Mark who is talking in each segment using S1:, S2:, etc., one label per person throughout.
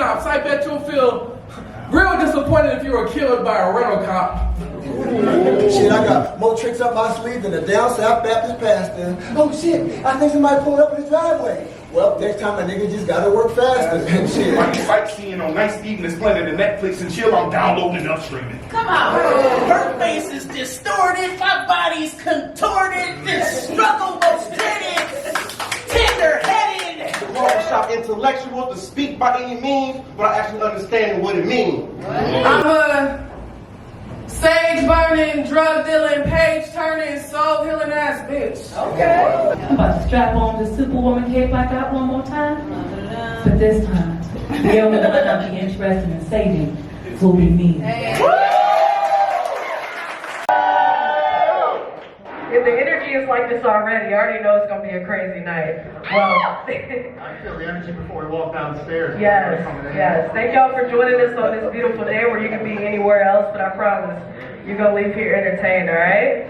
S1: stops. I bet you'll feel real disappointed if you were killed by a rental cop.
S2: Shit, I got more tricks up my sleeve than a down South Baptist pastor. Oh shit, I think somebody pulled up in the driveway. Well, next time a nigga just gotta work faster and shit.
S3: Like sightseeing on nice evening splendid and Netflix and chill, I'm downloading and upstreaming.
S4: Come on. Her face is distorted, my body's contorted, this struggle was dreaded, tender-headed.
S5: Barbershop intellectual to speak by any means, but I actually understand what it means.
S6: I'm a sage burning, drug dealing, page turning, soul healing ass bitch.
S4: Okay.
S7: I'm about to strap on the Superwoman cape I got one more time. But this time, the only one I'll be interested in saving will be me.
S6: If the energy is like this already, I already know it's going to be a crazy night. Well,
S8: I feel the energy before we walk down the stairs.
S6: yes. Thank y'all for joining us on this beautiful day where you can be anywhere else, but I promise you're going to leave here entertained, all right?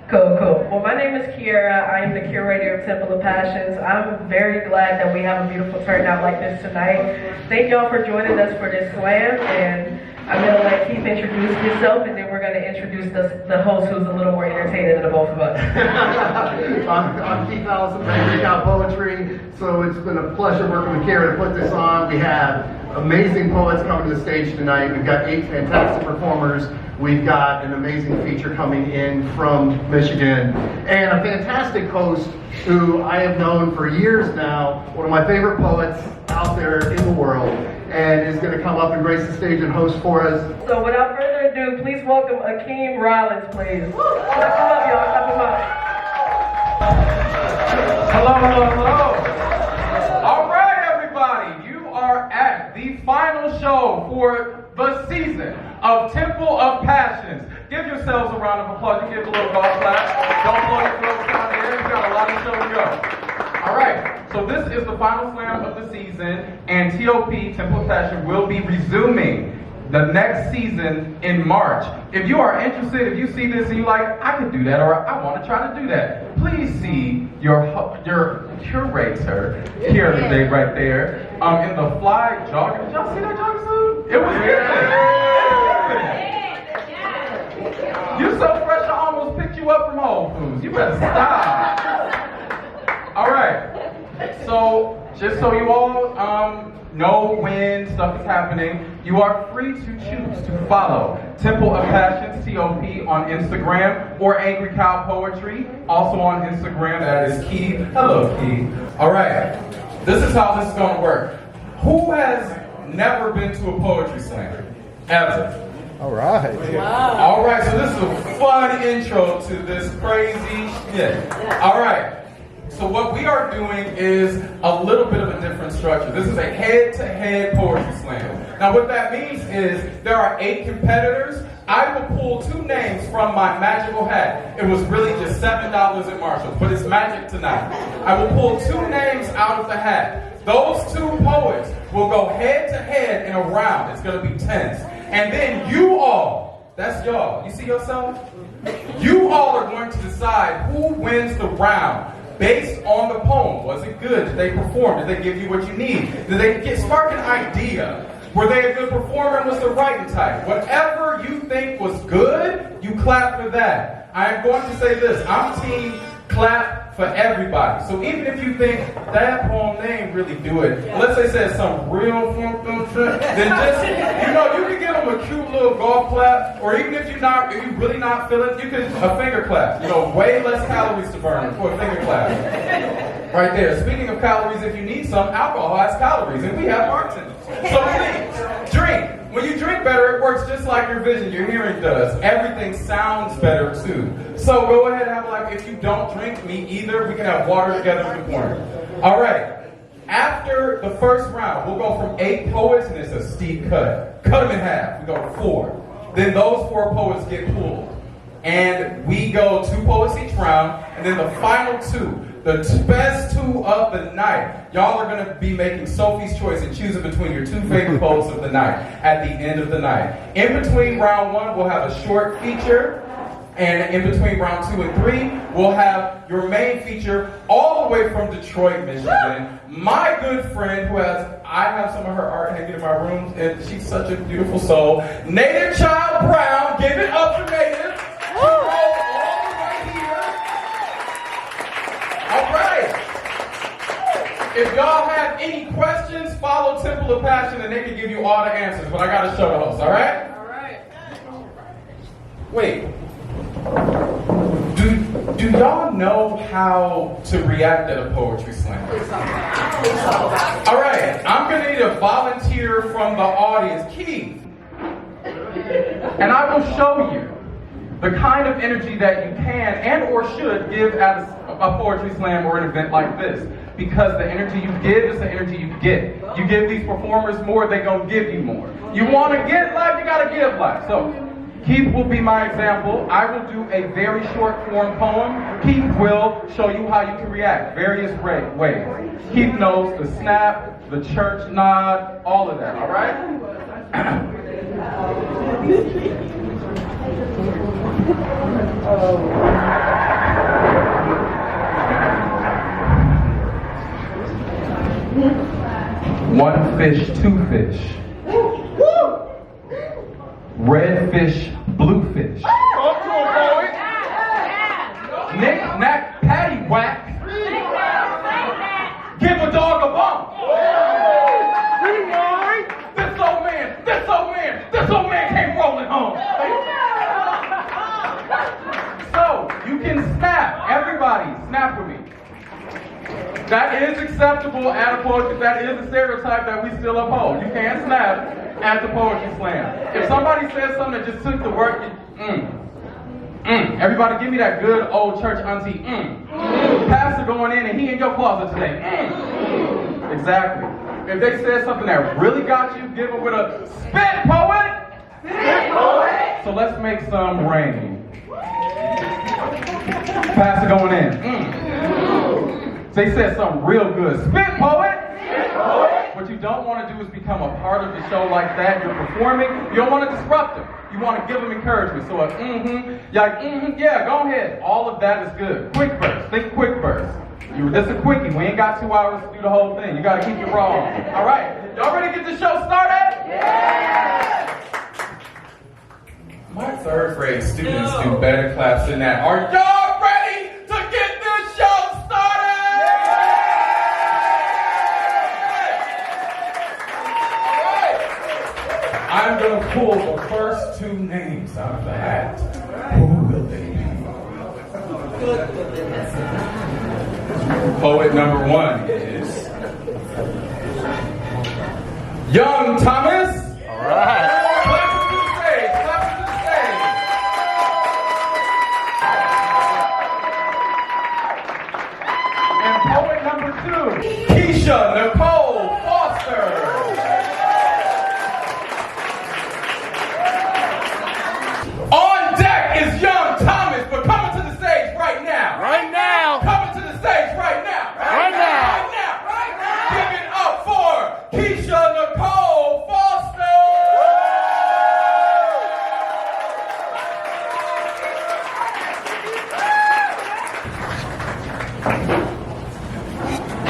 S6: Cool. Well, my name is Kiera. I am the curator of Temple of Passions. I'm very glad that we have a beautiful turnout like this tonight. Thank y'all for joining us for this slam, and I'm going to let Keith introduce himself, and then we're going to introduce the host who's a little more entertaining than the both of us.
S8: I'm Keith Allison from Angry Cow Poetry. So it's been a pleasure working with Kiera to put this on. We have amazing poets coming to the stage tonight. We've got 8 fantastic performers. We've got an amazing feature coming in from Michigan. And a fantastic host who I have known for years now, one of my favorite poets out there in the world, and is going to come up and grace the stage and host for us.
S6: So without further ado, please welcome AKeem Rollins, please. Clap him up, y'all. Clap him up.
S1: Hello. All right, everybody. You are at the final show for the season of Temple of Passions. Give yourselves a round of applause. You give a little golf clap. Don't blow your throats down there. We got a lot of show to go. All right. So this is the final slam of the season, and TOP, Temple of Passion, will be resuming the next season in March. If you are interested, if you see this and you're like, I could do that, or I want to try to do that, please see your curator here today, right there, in the fly jogger. Did y'all see that jogger suit? It was good. You're so fresh, I almost picked you up from Whole Foods. You better stop. All right. So, just so you all know when stuff is happening, you are free to choose to follow Temple of Passions, TOP, on Instagram, or Angry Cow Poetry, also on Instagram. That is Key. Hello, Key. All right. This is how this is going to work. Who has never been to a poetry slam? Ever?
S8: All right.
S6: Wow.
S1: All right, so this is a fun intro to this crazy shit. All right. So what we are doing is a little bit of a different structure. This is a head-to-head poetry slam. Now what that means is there are 8 competitors. I will pull 2 names from my magical hat. It was really just $7 at Marshall's, but it's magic tonight. I will pull 2 names out of the hat. Those 2 poets will go head-to-head in a round. It's going to be tense. And then you all, that's y'all, you see yourself? You all are going to decide who wins the round. Based on the poem. Was it good? Did they perform? Did they give you what you need? Did they spark an idea? Were they a good performer and was the writing type? Whatever you think was good, you clap for that. I am going to say this. I'm team clap for everybody. So even if you think that poem, they ain't really do it. Let's say it says some real funked up shit, then just, you can give them a cute little golf clap, or even if you're really not feeling, you can a finger clap. Way less calories to burn for a finger clap. Right there. Speaking of calories, if you need some, alcohol has calories, and we have bartenders. So please, drink. When you drink better, it works just like your vision, your hearing does. Everything sounds better too. So go ahead and have if you don't drink, me either, we can have water together in the corner. All right. After the first round, we'll go from 8 poets, and it's a steep cut. Cut them in half. We go to 4. Then those 4 poets get pulled. And we go 2 poets each round, and then the final 2. The best 2 of the night. Y'all are going to be making Sophie's choice and choosing between your 2 favorite poets of the night at the end of the night. In between round 1, we'll have a short feature. And in between round 2 and 3, we'll have your main feature all the way from Detroit, Michigan. My good friend I have some of her art hanging in my room, and she's such a beautiful soul. Native Child Brown, give it up for Native. She rolled all the way here. All right. If y'all have any questions, follow Temple of Passion and they can give you all the answers, but I gotta show the host, all right?
S6: All right.
S1: Wait. Do y'all know how to react at a poetry slam? All right, I'm gonna need a volunteer from the audience. Keith. And I will show you the kind of energy that you can and or should give at a poetry slam or an event like this. Because the energy you give is the energy you get. You give these performers more, they gonna give you more. You wanna get life, you gotta give life. So, Keith will be my example. I will do a very short form poem. Keith will show you how you can react, various ways. Keith knows the snap, the church nod, all of that, all right? One fish, two fish. Red fish, blue fish. Knick, knack, patty whack. Give a dog a bump. This old man came rolling home. So, you can snap. Everybody, snap with me. That is acceptable at a poetry. That is a stereotype that we still uphold. You can snap at the poetry slam. If somebody says something that just took the word, everybody give me that good old church auntie, Pastor going in and he in your closet today, Exactly. If they said something that really got you, give it with a spit poet. Spit poet. So let's make some rain. Pastor going in, They said something real good. Spit poet. Spit poet. What you don't want to do is become a part of the show like that. You're performing. You don't want to disrupt them. You want to give them encouragement. So you're like, yeah, go ahead. All of that is good. Quick burst. Think quick burst. This is a quickie. We ain't got 2 hours to do the whole thing. You got to keep it raw. All right. Y'all ready to get the show started? Yeah! My 3rd grade students do better claps than that. Are y'all ready to get this show started? Yeah! I'm going to pull the first 2 names out of the hat. Who will they be? Poet number 1 is Young Thomas.
S5: All right.
S1: Clap him to the stage. Clap him to the stage. And poet number 2, Kisha Nicole Foster. On deck is Young Thomas, but coming to the stage right now.
S5: Right now.
S1: Coming to the stage right now.
S5: Right now.
S1: Right now. Give it up for Kisha Nicole Foster.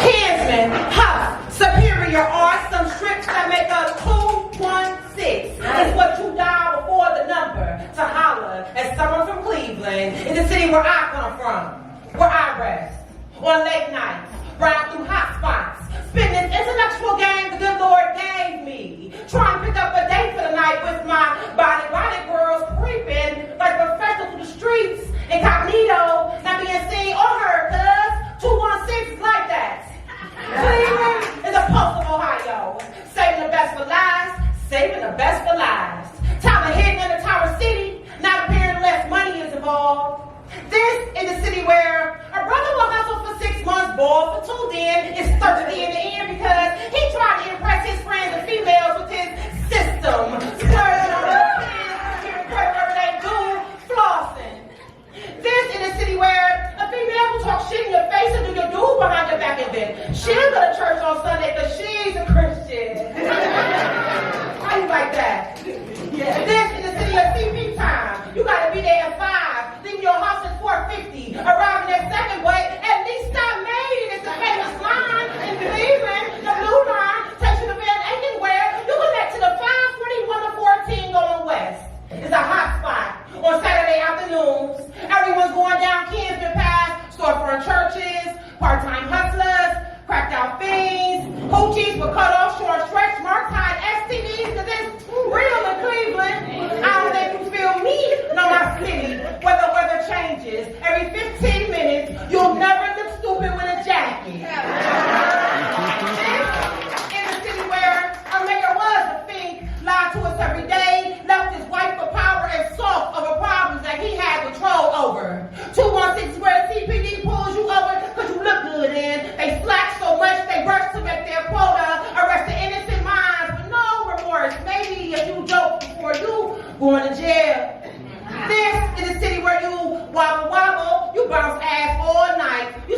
S4: Kinsman, Huff, superior art, some tricks that make us 216. Is what you dial before the number to holler at someone from Cleveland, in the city where I come from, where I rest. On late nights, ride through hot spots, spin this intellectual game the good Lord gave me. Trying to pick up a date for the night with my body girls creeping like professionals through the streets, incognito, not being seen or heard, cuz 216 is like that. Cleveland is a post of Ohio, saving the best for last, saving the best for last. Tower hidden in the Tower City, not appearing unless money is involved. This is the city where a brother will hustle for 6 months, ball for 2, then is thirsty in the end because he tried to impress his friends and females with his system. Splurging on their kids, giving credit wherever they do, flossing. This is a city where a female will talk shit in your face and do your dude behind your back and then she'll go to church on Sunday because she's a Christian. How you like that? Yeah. This is the city of CP time. You gotta be there at 5.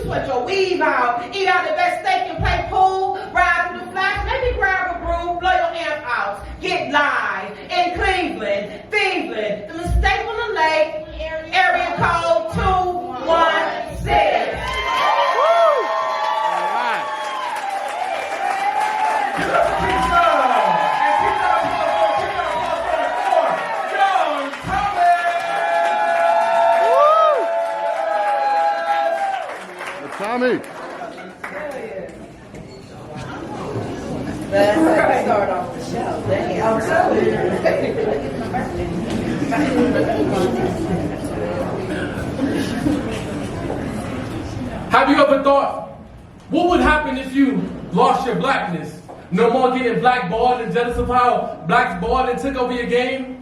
S4: sweat your weave out, eat out the best steak and play pool, ride through the flats, maybe grab a broom, blow your amp out, get live in Cleveland, the mistake on the lake, area code 216.
S9: Tommy.
S10: That's how you start off the show. I'm telling you.
S11: Have you ever thought, what would happen if you lost your blackness? No more getting blackballed and jealous of how blacks balled and took over your game?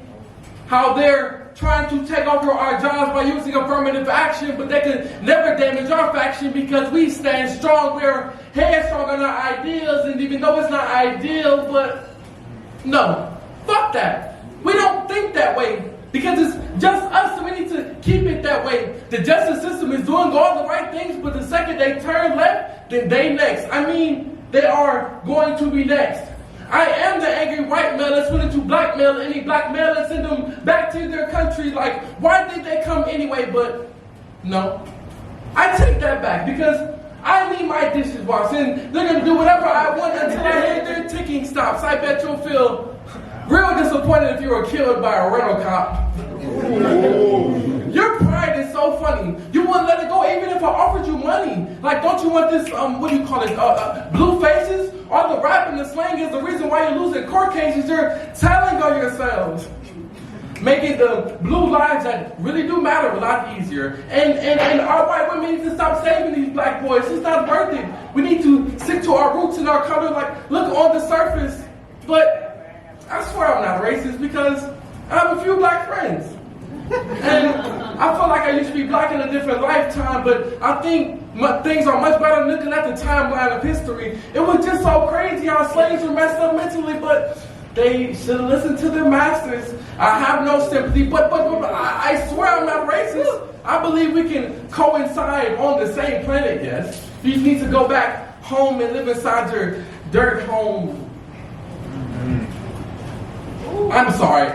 S11: How they're trying to take over our jobs by using affirmative action, but they can never damage our faction because we stand strong. We're headstrong on our ideals, and even though it's not ideal, but no, fuck that. We don't think that way because it's just us, so we need to keep it that way. The justice system is doing all the right things, but the second they turn left, then they next. I mean, they are going to be next. I am the angry white male that's willing to blackmail any black male and send them back to their country. Like, why did they come anyway? But no, I take that back because I need my dishes washed and they're gonna do whatever I want until I hear their ticking stops. I bet you'll feel real disappointed if you were killed by a rental cop. Your pride is so funny. You wouldn't let it go even if I offered you money. Like, don't you want this, what do you call it, blue faces? All the rap and the slang is the reason why you're losing court cases. You're telling on yourselves. Making the blue lives that really do matter a lot easier. And our white women need to stop saving these black boys. It's not worth it. We need to stick to our roots and our color. Like, look on the surface. But I swear I'm not racist because I have a few black friends. And I feel like I used to be black in a different lifetime, but I think things are much better looking at the timeline of history. It was just so crazy how slaves were messed up mentally, but they should have listened to their masters. I have no sympathy, but I swear I'm not racist. I believe we can coincide on the same planet, yes. You just need to go back home and live inside your dirt home. I'm sorry.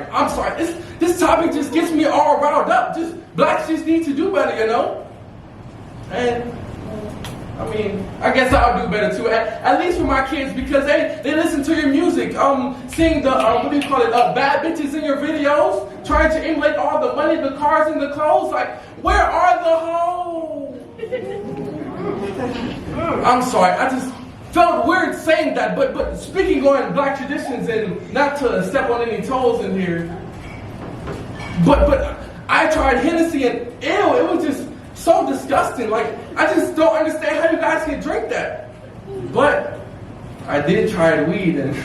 S11: This topic just gets me all riled up. Just blacks just need to do better, you know? And I mean, I guess I'll do better too. At least for my kids because they listen to your music. Seeing the what do you call it? Bad bitches in your videos, trying to emulate all the money, the cars, and the clothes. Like, where are the hoes? I'm sorry. I just felt weird saying that, but speaking on black traditions and not to step on any toes in here, but I tried Hennessy and ew, it was just so disgusting. Like, I just don't understand how you guys can drink that. But I did try the weed, and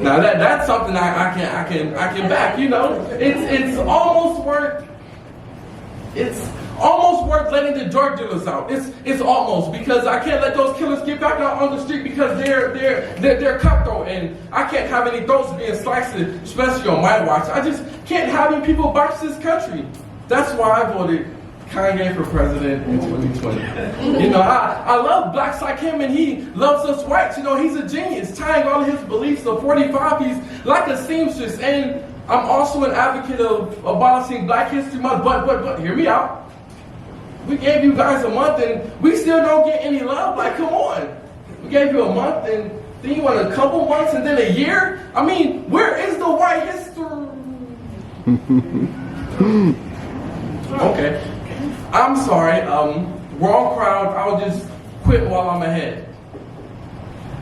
S11: now that's something I can back. You know, it's almost worth. It's almost worth letting the drug dealers out. It's almost, because I can't let those killers get back out on the street because they're cutthroat, and I can't have any throats being sliced, especially on my watch. I just can't have any people box this country. That's why I voted Kanye for president in 2020. You know, I love blacks like him, and he loves us whites. You know, he's a genius, tying all of his beliefs to 45. He's like a seamstress, and I'm also an advocate of abolishing Black History Month, but hear me out. We gave you guys a month and we still don't get any love. Like, come on. We gave you a month and then you want a couple months and then a year? I mean, where is the white history? Okay. I'm sorry. Wrong crowd. I'll just quit while I'm ahead.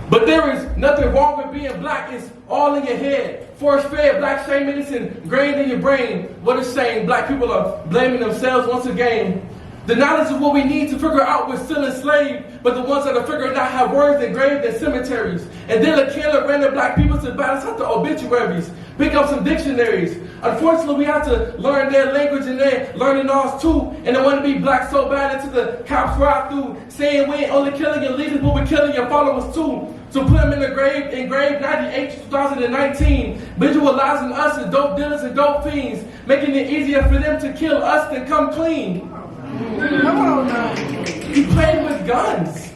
S11: But there is nothing wrong with being black. It's all in your head. Force-fed, black shaming is ingrained in your brain. What a shame. Black people are blaming themselves once again. The knowledge of what we need to figure out we're still enslaved, but the ones that are figuring out have words engraved in cemeteries. And then a killer random black people to balance out the obituaries. Pick up some dictionaries. Unfortunately, we have to learn their language and they're learning ours too. And they want to be black so bad until the cops ride through, saying we ain't only killing your leaders, but we're killing your followers too. So put them in the grave, engraved 98 to 2019, visualizing us as dope dealers and dope fiends, making it easier for them to kill us than come clean. Come on now. He played with guns.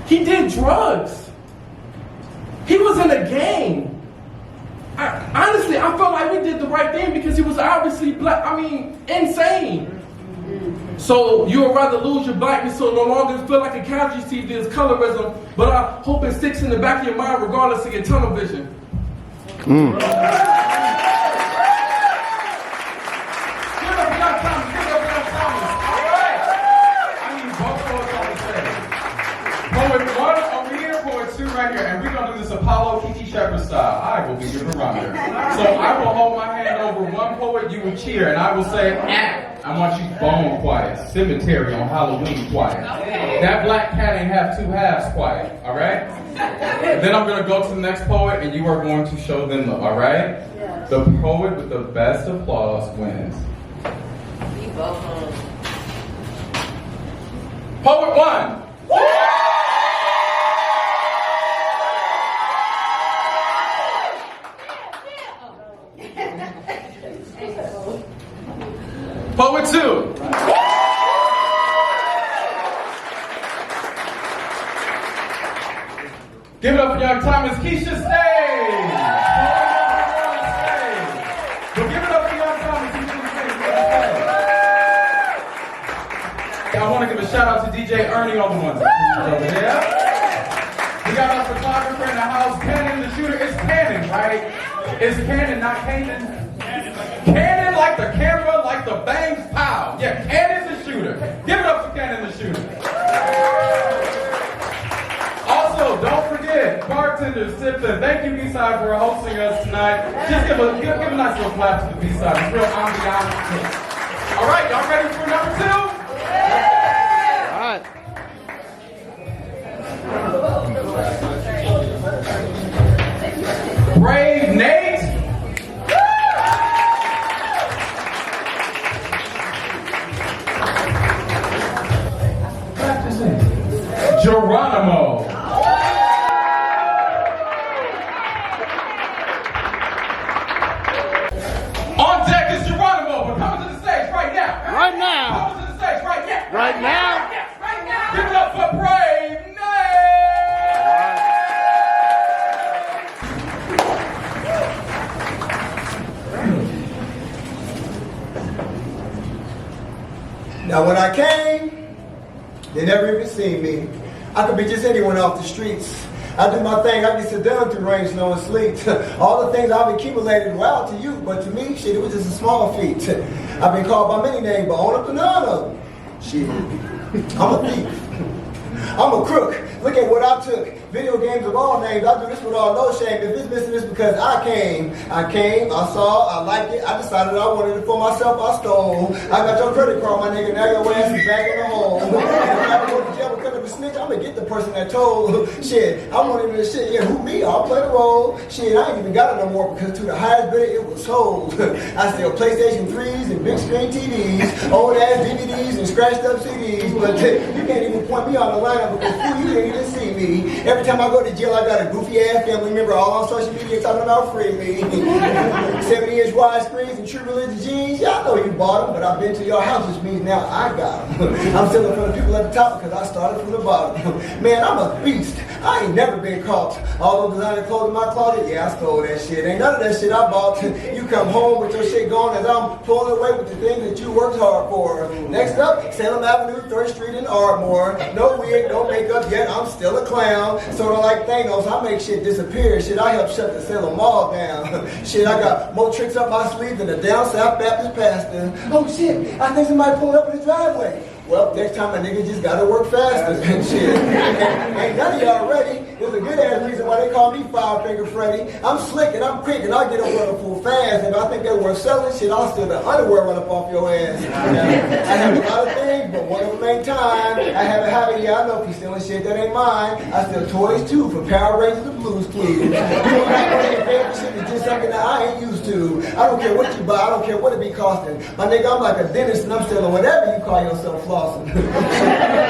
S11: He did drugs. He was in a gang. Honestly, I felt like we did the right thing because he was obviously insane. So you would rather lose your blackness so no longer feel like a casualty to this colorism, but I hope it sticks in the back of your mind regardless of your tunnel vision.
S1: Right here, and we're gonna do this Apollo Kiki Shepherd style. I will be your barometer. So I will hold my hand over one poet, you will cheer, and I will say, act. I want you bone quiet, cemetery on Halloween quiet. That black cat ain't have two halves quiet, all right? And then I'm gonna go to the next poet, and you are going to show them love, all right? The poet with the best applause wins. Poet 1. Poet 2. Give it up for Young Thomas. Kisha, stay. But give it up for Young Thomas. I want to give a shout out to DJ Ernie on the ones over there. We got our photographer in the house, Cannon the shooter. It's Cannon, right? It's Cannon, not Cannon. Cannon like the camera, like the bangs, pow. Yeah, Cannon's the shooter. Give it up for Cannon the shooter. Also, don't forget, bartender Sipton. Thank you, B-Side, for hosting us tonight. Just give a nice little clap to the B-Side. It's real ambiance. All right, y'all ready for number 2? All right. Brave Nate. Jeronimo. On deck is Jeronimo, but coming to the stage right now.
S9: Right now.
S1: Coming to the stage right now.
S9: Right now.
S1: Right now. Give it up for Brave
S2: Nate. Now when I came, they never even seen me. I could be just anyone off the streets. I do my thing, I get sit down through rain, snow, and sleet. All the things I've accumulated, wow, to you, but to me, shit, it was just a small feat. I've been called by many names, but own up to none of them. Shit, I'm a thief. I'm a crook. Look at what I took. Video games of all names. I do this with all no shame. If it's missing this because I came, I saw, I liked it. I decided I wanted it for myself. I stole. I got your credit card, my nigga. Now your ass is back in the hole. If I go to jail because of a snitch, I'm gonna get the person that told. Shit, I want even shit. Yeah, who me? I'll play the role. Shit, I ain't even got it no more because to the highest bidder it was sold. I sell PlayStation 3s and big screen TVs, old ass DVDs and scratched up CDs. But you can't even point me on the lineup because you didn't even see me. Every time I go to jail, I got a goofy ass family member all on social media talking about free me. 70-inch wide screens and true religious jeans. Y'all know you bought them, but I've been to your house, which means now I got them. I'm stealing from the people at the top because I started from the bottom. Man, I'm a beast. I ain't never been caught. All those designer clothes in my closet, yeah, I stole that shit. Ain't none of that shit I bought. You come home with your shit going as I'm pulling away with the things that you worked hard for. Next up, Salem Avenue, 3rd Street in Ardmore. No wig, no makeup, yet I'm still a clown. Sort of like Thanos, I make shit disappear. Shit, I help shut the Salem Mall down. Shit, I got more tricks up my sleeve than a down South Baptist pastor. Oh shit, I think somebody pulled up in the driveway. Well, next time a nigga just gotta work faster and shit. Ain't none of y'all ready. There's a good ass reason why they call me Five Finger Freddy. I'm slick and I'm quick and I'll get over the full fast. And if I think they're worth selling, shit, I'll steal the underwear run up off your ass. I have a lot of things, but one of them ain't time. I have a habit, yeah, I know if he's stealing shit that ain't mine. I steal toys too for Power Rangers and Blues Clues. You know, shit is just something that I ain't used to. I don't care what you buy, I don't care what it be costing. My nigga, I'm like a dentist and I'm stealing whatever you call yourself flossing.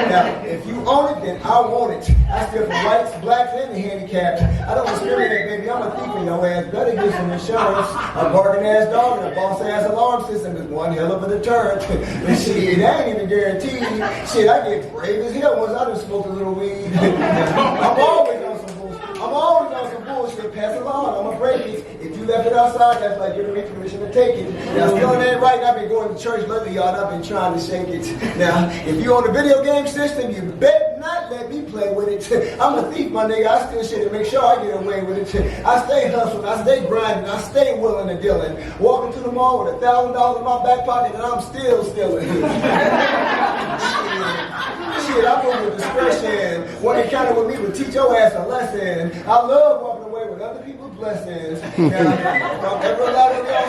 S2: Now, if you own it, then I want it. I steal from whites, blacks, and the handicapped. I don't discriminate, baby. I'm a thief in your ass. Better get some insurance. A barking ass dog and a boss ass alarm system is one hell of a deterrent. But shit, that ain't even guaranteed. Shit, I get brave as hell once I done smoked a little weed. I'm always on some bullshit. Pass it along. I'm a break it. If you left it outside, that's like giving me permission to take it. Now, stealing ain't right. I've been going to church lately, y'all, and I've been trying to shake it. Now, if you on the video game system, you bet not let me play with it. I'm a thief, my nigga. I steal shit to make sure I get away with it. I stay hustling. I stay grinding. I stay willing and dealing. Walking to the mall with $1,000 in my back pocket, and I'm still stealing. Shit, I move with discretion. One encounter with me would teach your ass a lesson. I love walking away with other people's blessings. Now, if I'm ever allowed over your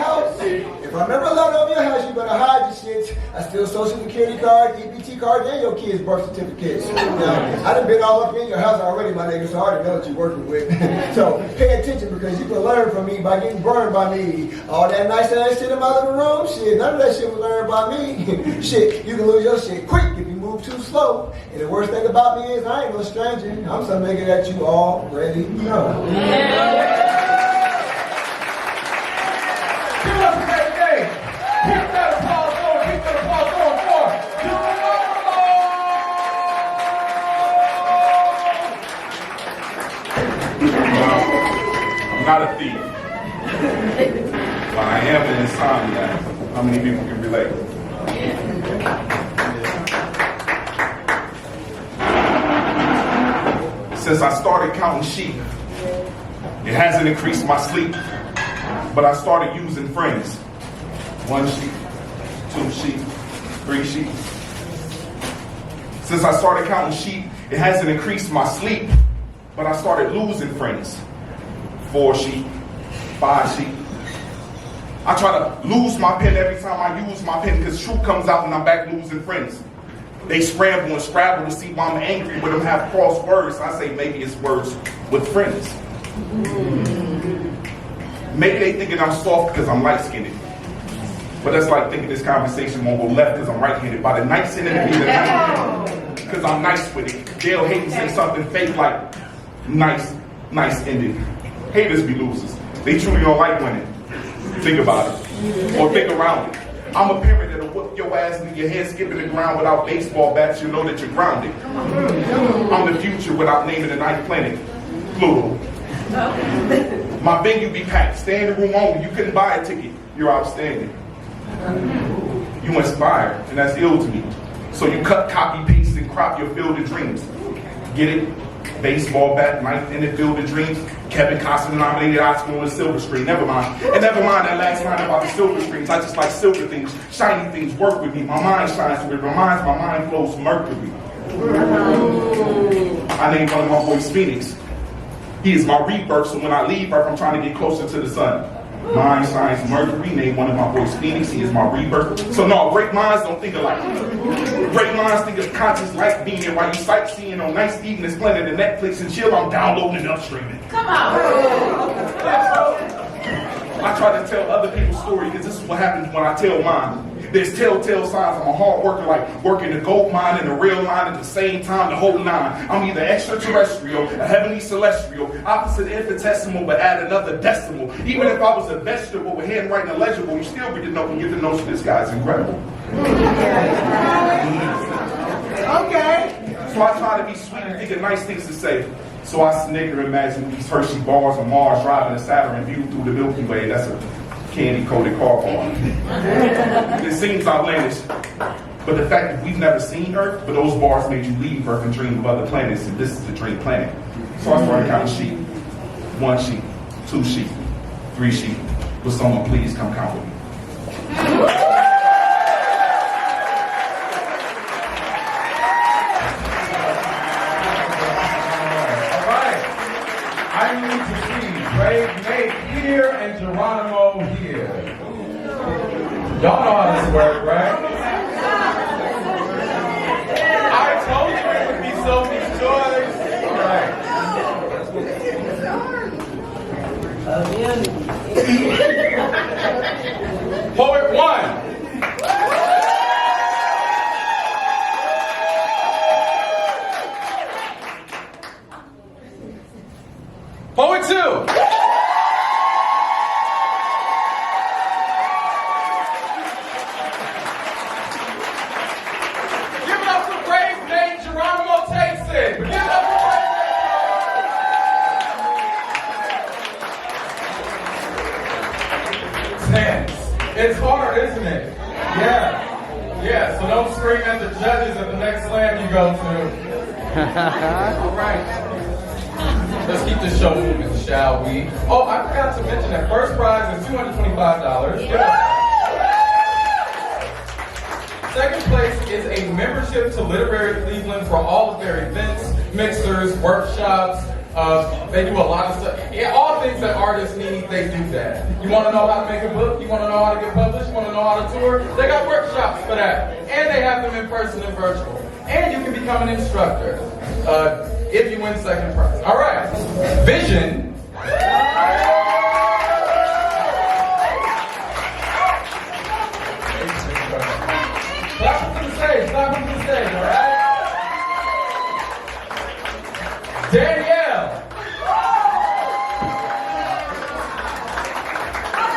S2: house, you better hide your shit. I steal social security card, EBT card, and your kids' birth certificates. Now, I done been all up in your house already, my nigga, so I already know what you're working with. So pay attention because you can learn from me by getting burned by me. All that nice ass shit in my living room, shit, none of that shit was learned by me. Shit, you can lose your shit quick if you move too slow. And the worst thing about me is I ain't no stranger. I'm some nigga that you already know.
S1: Give us a great day. Keep that applause going. Keep that applause going for
S3: I'm not a thief. But I am an insomniac. How many people can relate? Since I started counting sheep, it hasn't increased my sleep, but I started using friends. 1 sheep, 2 sheep, 3 sheep. Since I started counting sheep, it hasn't increased my sleep, but I started losing friends. 4 sheep, 5 sheep. I try to lose my pen every time I use my pen because truth comes out and I'm back losing friends. They scramble and scrabble to see why I'm angry with them, have cross words. I say maybe it's words with friends. Maybe they thinking I'm soft because I'm light-skinned. But that's like thinking this conversation won't go left because I'm right-handed. By the night sending it because I'm nice with it. They'll hate and say something fake like nice ending. Haters be losers. They truly don't like winning. Think about it. Or think around it. I'm a parent that'll whoop your ass and your head skipping the ground without baseball bats. You know that you're grounded. I'm the future without naming the ninth planet. Pluto. My venue be packed. Stay in the room only. You couldn't buy a ticket. You're outstanding. You inspire, and that's ill to me. So you cut, copy, paste, and crop your field of dreams. Get it? Baseball bat, ninth inning, field of dreams. Kevin Costner nominated Oscar on the silver screen. Never mind. And never mind that last line about the silver screens. I just like silver things, shiny things. Work with me. My mind shines with it. Reminds my mind flows Mercury. I named one of my boys Phoenix. He is my rebirth, so when I leave Earth, I'm trying to get closer to the sun. Mind shines Mercury, named one of my boys Phoenix. He is my rebirth. So no, great minds don't think alike. Great minds think of conscious light being, and while you sightseeing on nice evening, this planet and Netflix and chill, I'm downloading and upstreaming.
S4: Come on.
S3: I try to tell other people's story because this is what happens when I tell mine. There's telltale signs I'm a hard worker, like working the gold mine and the real line at the same time, the whole nine. I'm either extraterrestrial, a heavenly celestial, opposite infinitesimal, but add another decimal. Even if I was a vegetable with handwriting illegible, you still get to know and get the notion this guy's incredible.
S2: Okay.
S3: So I try to be sweet and think of nice things to say. So I snicker, imagine these Hershey bars on Mars driving a Saturn view through the Milky Way. That's a candy-coated car bar. It seems outlandish, but the fact that we've never seen Earth, but those bars made you leave Earth and dream of other planets, and this is the dream planet. So I started counting sheep. 1 sheep, 2 sheep, 3 sheep. Will someone please come count with me?
S1: Here and Jeronimo here. Y'all know how this works, right? I told you it would be Sophie's choice. All right. Poet 1. at the judges at the next slam you go to. All right. Let's keep this show moving, shall we? Oh, I forgot to mention that first prize is $225. Second place is a membership to Literary Cleveland for all of their events, mixers, workshops. They do a lot of stuff. Yeah, all things that artists need, they do that. You want to know how to make a book? You want to know how to get published? You want to know how to tour? They got workshops for that. And they have them in person and virtual. And you can become an instructor if you win second prize. All right. Vision. Clap them to the stage. Clap them to the stage, all right? Danielle.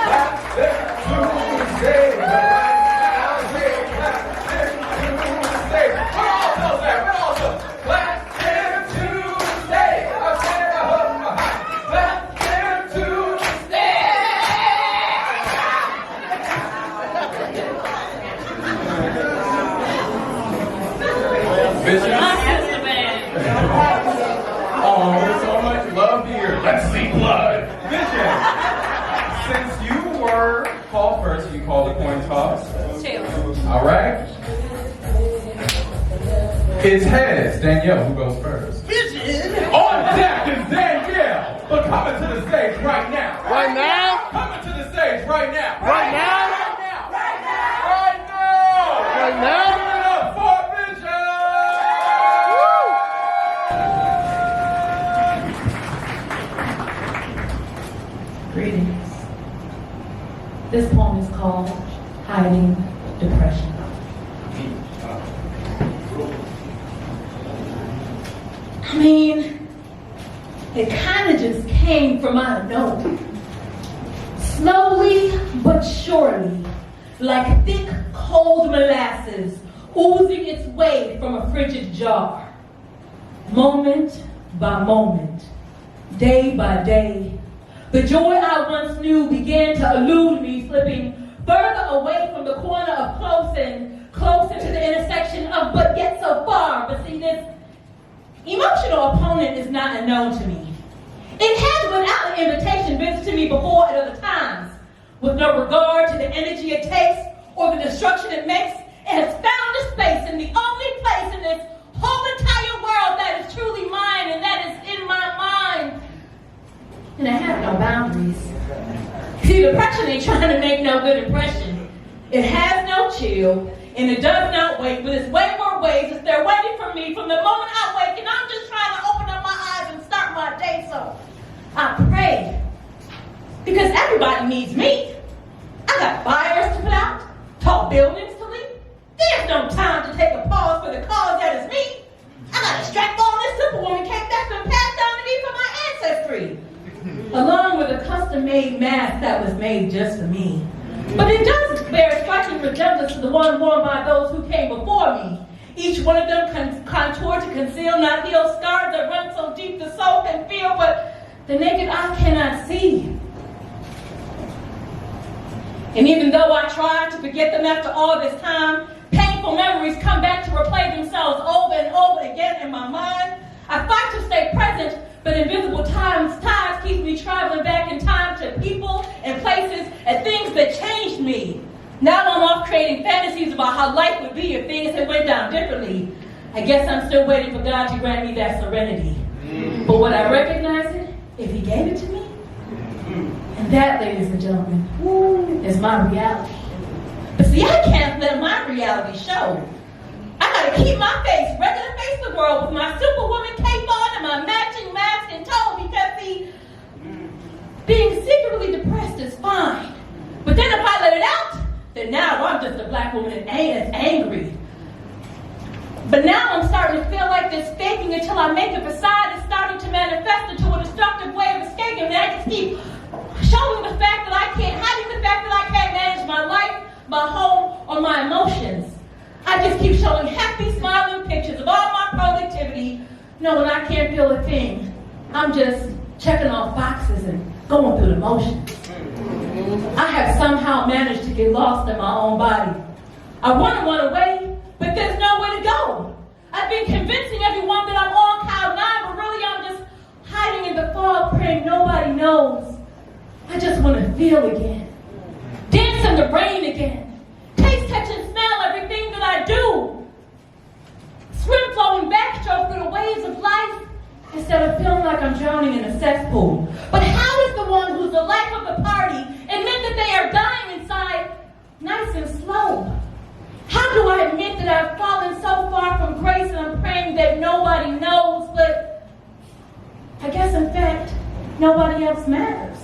S1: Clap them to the stage, all right? Clap them to the stage. Where all those at? Where all those? Clap them to the stage. I'll say it up my high. Clap them to the stage. Vision. Oh, there's so much love here. Let's see blood. Vision. Since you were called first, you call the coin toss. All right. It's heads. Danielle, who goes first? Vision. On deck is Danielle. But coming to the stage right now.
S9: Right now?
S1: Coming to the stage right now.
S9: Right now?
S1: Right now. Right now. Right now.
S9: Right now?
S1: Give it up for Vision.
S7: Greetings. This poem is called Hiding Depression. I mean, it kind of just came from out of nowhere. Slowly but surely, like thick, cold molasses oozing its way from a frigid jar. Moment by moment, day by day, the joy I once knew began to elude me, slipping further away from the corner of close and closer to the intersection of but yet so far. But see, this emotional opponent is not unknown to me. It has, without an invitation, visited me before at other times. With no regard to the energy it takes or the destruction it makes, it has found a space in the only place in this whole entire world that is truly mine, and that is in my mind. And I have no boundaries. See, depression ain't trying to make no good impression. It has no chill, and it does not wait, but it's way more ways. It's there waiting for me from the moment I wake, and I'm just trying to open up my eyes and start my day. So I pray, because everybody needs me. I got fires to put out, tall buildings to leap. There's no time to take a pause for the cause that is me. I gotta strap on this superwoman cape that's been passed down to me from my ancestry, along with a custom-made mask that was made just for me. But it does bear striking resemblance to the one worn by those who came before me. Each one of them contoured to conceal not healed scars that run so deep the soul can feel, but the naked eye cannot see. And even though I try to forget them after all this time, painful memories come back to replay themselves over and over again in my mind. I fight to stay present, but invisible tides keep me traveling back in time to people and places and things that changed me. Now I'm off creating fantasies about how life would be if things had went down differently. I guess I'm still waiting for God to grant me that serenity. But would I recognize it if He gave it to me? And that, ladies and gentlemen, is my reality. But see, I can't let my reality show. I gotta keep my face ready to face the world with my superwoman cape on and my matching mask and toe, because see, being secretly depressed is fine. But then if I let it out, then now I'm just a black woman and ain't as angry. But now I'm starting to feel like this faking until I make a facade is starting to manifest into a destructive way of escaping. And I just keep showing the fact that I can't, hiding the fact that I can't manage my life, my home, or my emotions. I just keep showing happy, smiling pictures of all my productivity, knowing I can't feel a thing. I'm just checking off boxes and going through the motions. I have somehow managed to get lost in my own body. I want to run away, but there's nowhere to go. I've been convincing everyone that I'm on cloud nine, but really I'm just hiding in the fog, praying nobody knows. I just want to feel again. Dance in the rain again. Taste, touch, and smell everything that I do. Swim, flowing backstroke through the waves of life instead of feeling like I'm drowning in a cesspool. But how does the one who's the life of the party admit that they are dying inside nice and slow? How do I admit that I've fallen so far from grace and I'm praying that nobody knows, but I guess in fact, nobody else matters.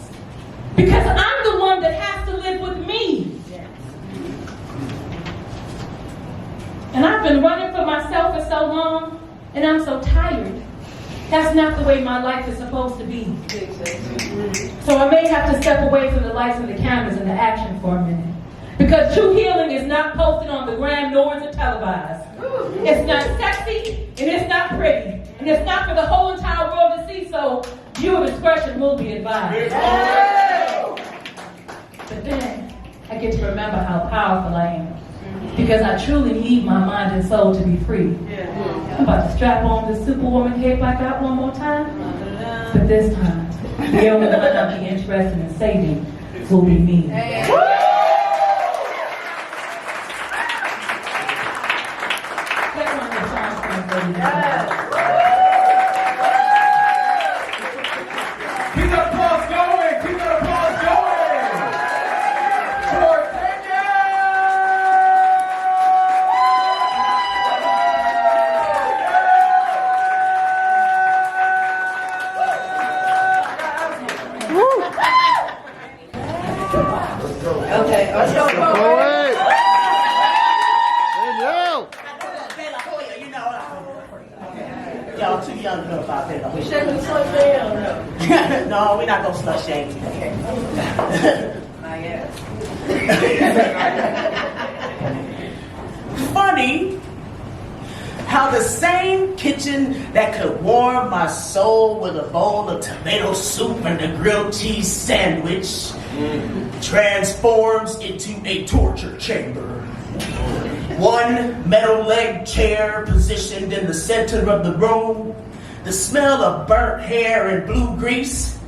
S7: Because I'm the one that has to live with me. And I've been running for myself for so long, and I'm so tired. That's not the way my life is supposed to be. So I may have to step away from the lights and the cameras and the action for a minute. Because true healing is not posted on the gram, nor is it televised. It's not sexy, and it's not pretty. And it's not for the whole entire world to see, so viewer discretion will be advised. But then, I get to remember how powerful I am. Because I truly need my mind and soul to be free. I'm about to strap on this Superwoman cape I got one more time. But this time, the only one I'll be interested in saving will be me. That's one of the songs from the
S1: Keep that applause going! Keep that applause going! For
S10: Okay, let's go.
S9: Danielle!
S10: Y'all too young to know about that.
S7: We shouldn't slow down.
S10: No, we're not gonna slut shame. Not yet. Funny how the same kitchen that could warm my soul with a bowl of tomato soup and a grilled cheese sandwich transforms into a torture chamber. One metal leg chair positioned in the center of the room, the smell of burnt hair and blue grease,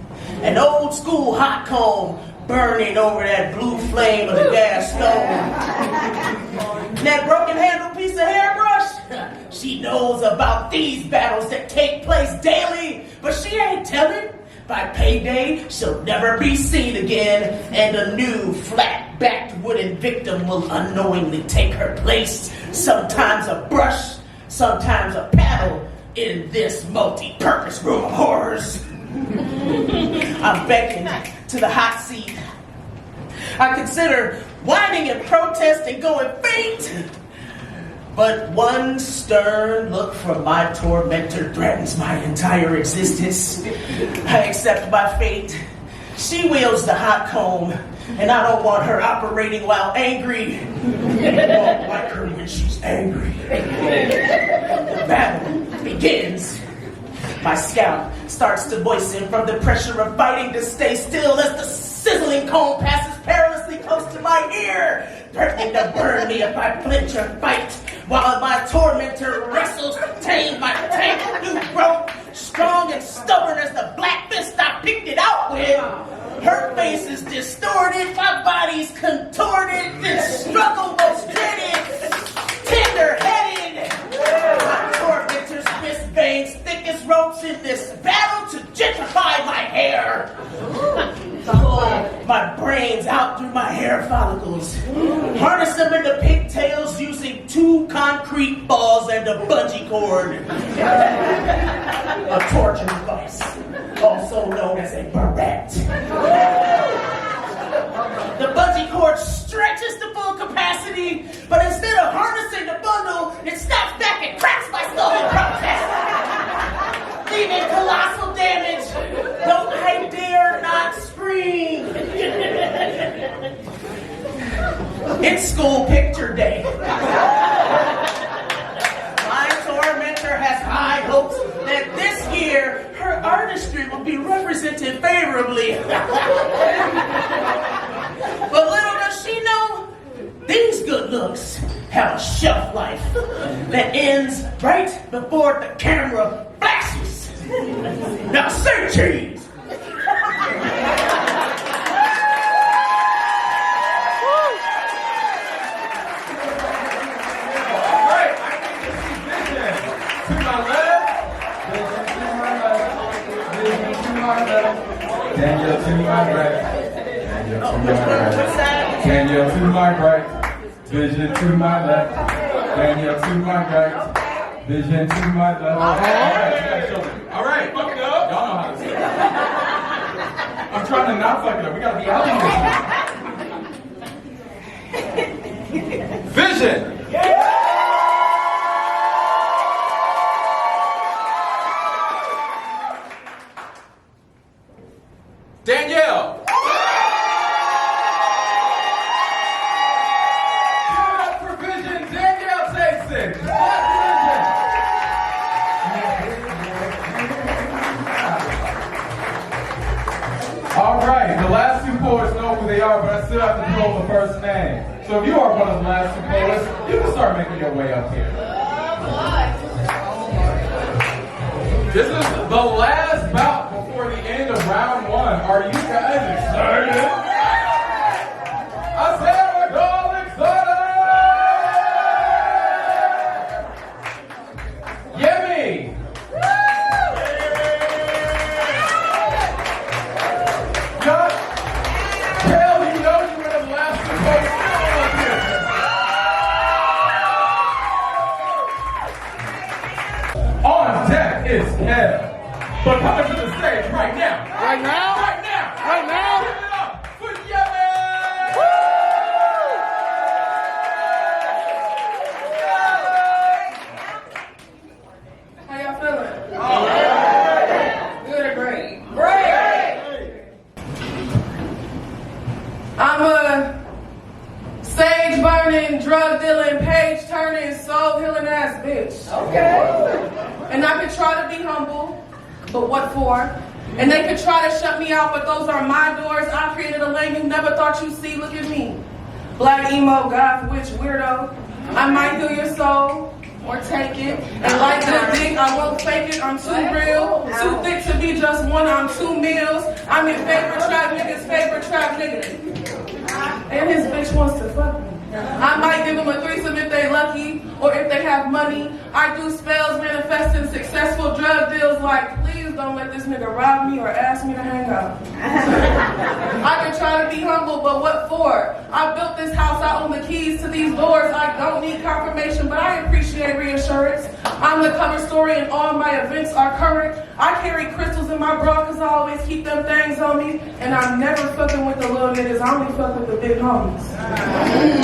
S10: an old school hot comb burning over that blue flame of the gas stove. That broken handled piece of hairbrush, she knows about these battles that take place daily, but she ain't telling. By payday, she'll never be seen again, and a new flat-backed wooden victim will unknowingly take her place. Sometimes a brush, sometimes a paddle in this multi-purpose room of horrors. I'm beckoned to the hot seat. I consider whining in protest and going faint. But one stern look from my tormentor threatens my entire existence. I accept my fate. She wields the hot comb, and I don't want her operating while angry. I won't like her when she's angry. The battle begins. My scalp starts to moisten from the pressure of fighting to stay still as the sizzling comb passes perilously close to my ear, threatening to burn me if I flinch or fight, while my tormentor wrestles to tame my tangled new growth, strong and stubborn as the black fist I picked it out with. Her face is distorted, my body's contorted, this struggle most dreaded, tender-headed. My tormentor's wrist veins thick as ropes in this battle to gentrify my hair. Pull my brains out through my hair follicles, harness them into pigtails using 2 concrete balls and a bungee cord. A torture device, also known as a barrette. The bungee cord stretches to full capacity, but instead of harnessing the bundle, it snaps back and cracks my skull in protest, leaving colossal damage. Don't I dare not scream. It's school picture day. My tormentor has high hopes that this year her artistry will be represented favorably. But little does she know, these good looks have a shelf life that ends right before the camera flashes. Now say cheese.
S1: Danielle to my right. Danielle to my right. Vision to my left. Danielle to my right. Vision to my left. All right, fuck it up. Y'all know how to say it. I'm trying to not fuck it up. We gotta be out of this. Vision. Danielle. Give it up for Vision. Danielle takes it. All right, the last two poets know who they are, but I still have to pull the first name. So if you are one of the last two poets, you can start making your way up here. This is the last bout before the end of round one. Are you guys excited? I said we're all excited! Yemmy! Kel, you know you were the last two poets up here. On deck is Kel. But coming to the stage right now.
S9: Right now?
S1: Right now.
S9: Right now?
S1: Give it up for Yemmy!
S6: How y'all feeling? Good or great? I'm a sage burning, drug dealing, page turning, soul healing ass bitch. Okay. And I could try to be humble, but what for? And they could try to shut me out, but those are my doors. I created a lane you never thought you'd see. Look at me. Black emo, goth, witch, weirdo. I might heal your soul or take it. And like good dick, I won't fake it. I'm too real, too thick to be just one. I'm 2 meals. I'm your favorite trap nigga's favorite trap nigga. And his bitch wants to fuck me. I might give them a threesome if they lucky or if they have money. I do spells manifesting successful drug deals like, please don't let this nigga rob me or ask me to hang out. I can try to be humble, but what for? I built this house, I own the keys to these doors. I don't need confirmation, but I appreciate reassurance. I'm the cover story and all my events are current. I carry crystals in my bra because I always keep them things on me. And I'm never fucking with the little niggas, I only fuck with the big homies.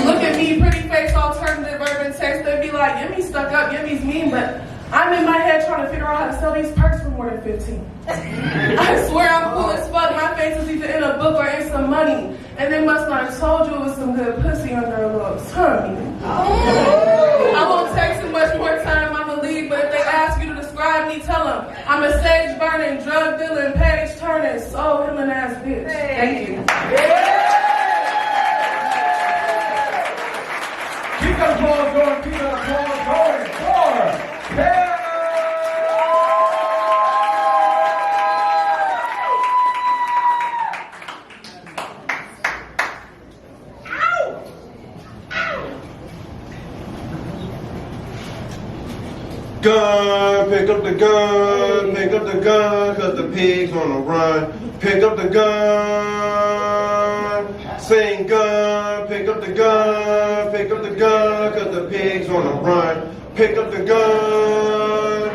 S6: Look at me, pretty face, alternative urban text. They be like, Yemmy's stuck up, Yemmy's mean, but I'm in my head trying to figure out how to sell these perks for more than 15. I swear I'm cool as fuck. My face is either in a book or in some money. And they must not have told you it was some good pussy under a little tummy. I won't take too much more time, I'ma leave, but if they ask you to describe me, tell them I'm a sage burning, drug dealing, page turning, soul healing ass bitch. Thank you.
S1: Keep that applause going, keep that applause going for Kel!
S5: Gun, pick up the gun, pick up the gun, cause the pig's on the run. Pick up the gun, sing gun, pick up the gun, pick up the gun, cause the pig's on the run. Pick up the gun.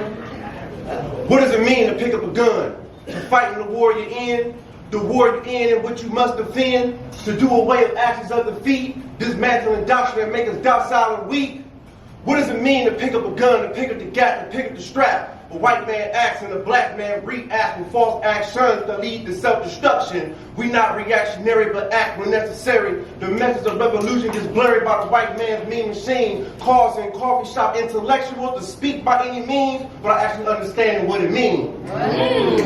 S5: What does it mean to pick up a gun? To fight in the war you're in, the war you're in and what you must defend, to do away with actions of defeat, dismantle and doctrine and make us docile and weak. What does it mean to pick up a gun, to pick up the gat, to pick up the strap? A white man acts and a black man reacts with false actions that lead to self-destruction. We not reactionary but act when necessary. The message of revolution gets blurry by the white man's mean machine, causing coffee shop intellectuals to speak by any means without actually understanding what it means.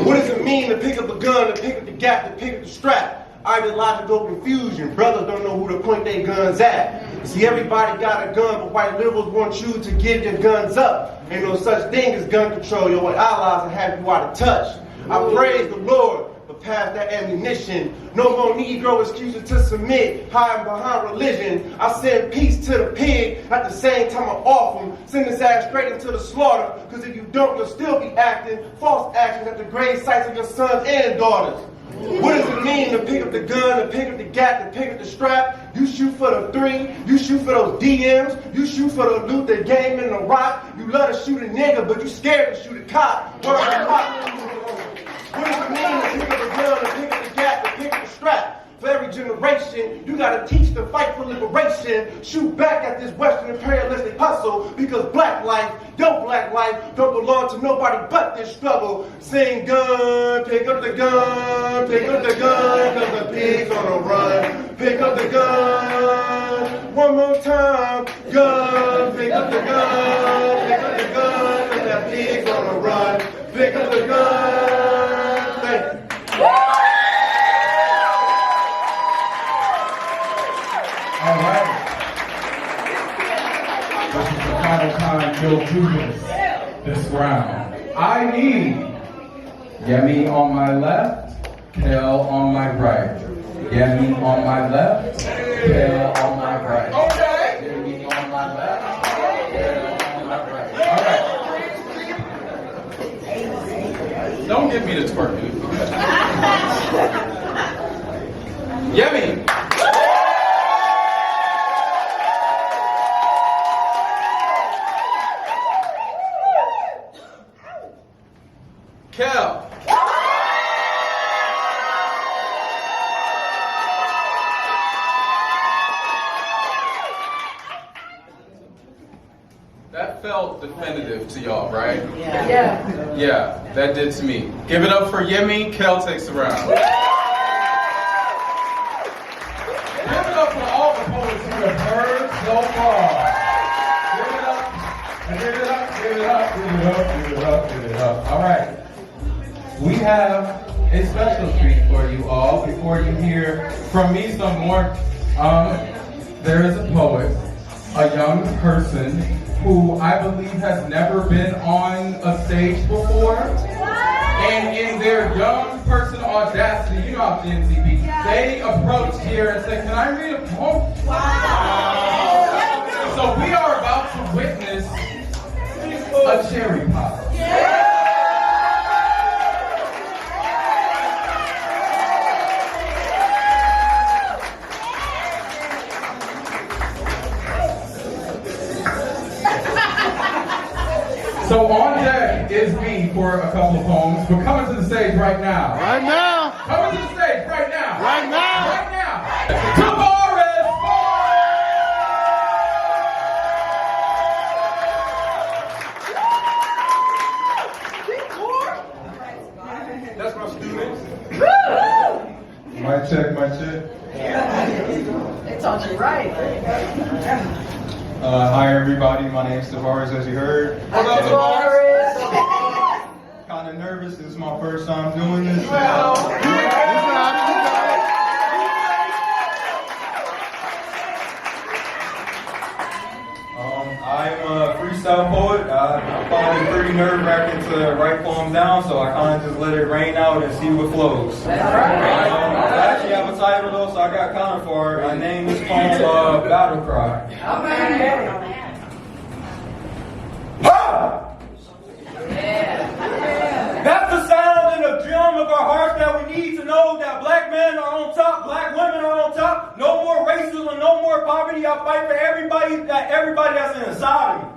S5: What does it mean to pick up a gun, to pick up the gat, to pick up the strap? Ideological confusion. Brothers don't know who to point their guns at. See, everybody got a gun, but white liberals want you to give your guns up. Ain't no such thing as gun control. Your white allies will have you out of touch. I praise the Lord, but past that ammunition. No more Negro excuses to submit, hiding behind religion. I send peace to the pig, at the same time I offer him. Send his ass straight into the slaughter, because if you don't, you'll still be acting false actions at the grave sites of your sons and daughters. What does it mean to pick up the gun, to pick up the gat, to pick up the strap? You shoot for the 3, you shoot for those DMs, you shoot for the loot, the game, and the rock. You love to shoot a nigga, but you scared to shoot a cop. What does it mean to pick up the gun, to pick up the gat, to pick up the strap? For every generation, you gotta teach the fight for liberation. Shoot back at this Western imperialistic hustle, because black life, your black life, don't belong to nobody but this struggle. Sing gun, pick up the gun, pick up the gun, cause the pigs on the run. Pick up the gun, one more time. Gun, pick up the gun, pick up the gun, cause the pigs on the run. Pick up the gun. Thank you.
S1: All right. This is the final time Bill do this round. I need Yemmy on my left, Kel on my right. Yemmy on my left, Kel on my right. Okay. Yemmy on my left, Kel on my right. All right. Don't get me to twerk, dude. Yemmy. Kel. That felt definitive to y'all, right?
S6: Yeah.
S1: Yeah, that did to me. Give it up for Yemmy. Kel takes the round. Give it up for all the poets you have heard so far. Give it up, give it up, give it up, give it up, give it up, give it up. All right. We have a special treat for you all. Before you hear from me some more, there is a poet, a young person who I believe has never been on a stage before. And in their young person audacity, you know how Gen Z be, they approached here and said, "Can I read a poem?" Wow. So we are about to witness a cherry pop. So on deck is me for a couple of poems, but coming to the stage right now.
S9: Right now.
S1: Coming to the stage right now.
S9: Right now.
S1: Right now. Tavares.
S5: That's my students.
S2: Mic check, mic check.
S6: They taught you right.
S2: Hi everybody, my name's Tavares, as you heard.
S6: Tavares.
S2: Kind of nervous, this is my first time doing this. I'm a freestyle poet. I find it pretty nerve-wracking to write poems down, so I kind of just let it rain out and see what flows.
S6: That's right.
S2: I actually have a title though, so I got kind of for it. I named this poem Battle Cry. That's the sound and the drum of our hearts that we need to know that black men are on top, black women are on top. No more racism, no more poverty. I fight for everybody that's inside of me.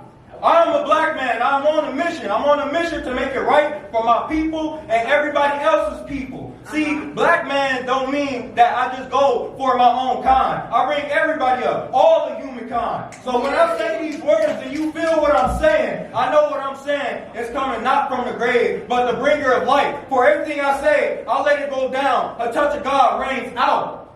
S2: I'm a black man. I'm on a mission. I'm on a mission to make it right for my people and everybody else's people. See, black man don't mean that I just go for my own kind. I bring everybody up, all the humankind. So when I say these words and you feel what I'm saying, I know what I'm saying is coming not from the grave, but the bringer of life. For everything I say, I'll let it go down. A touch of God rains out.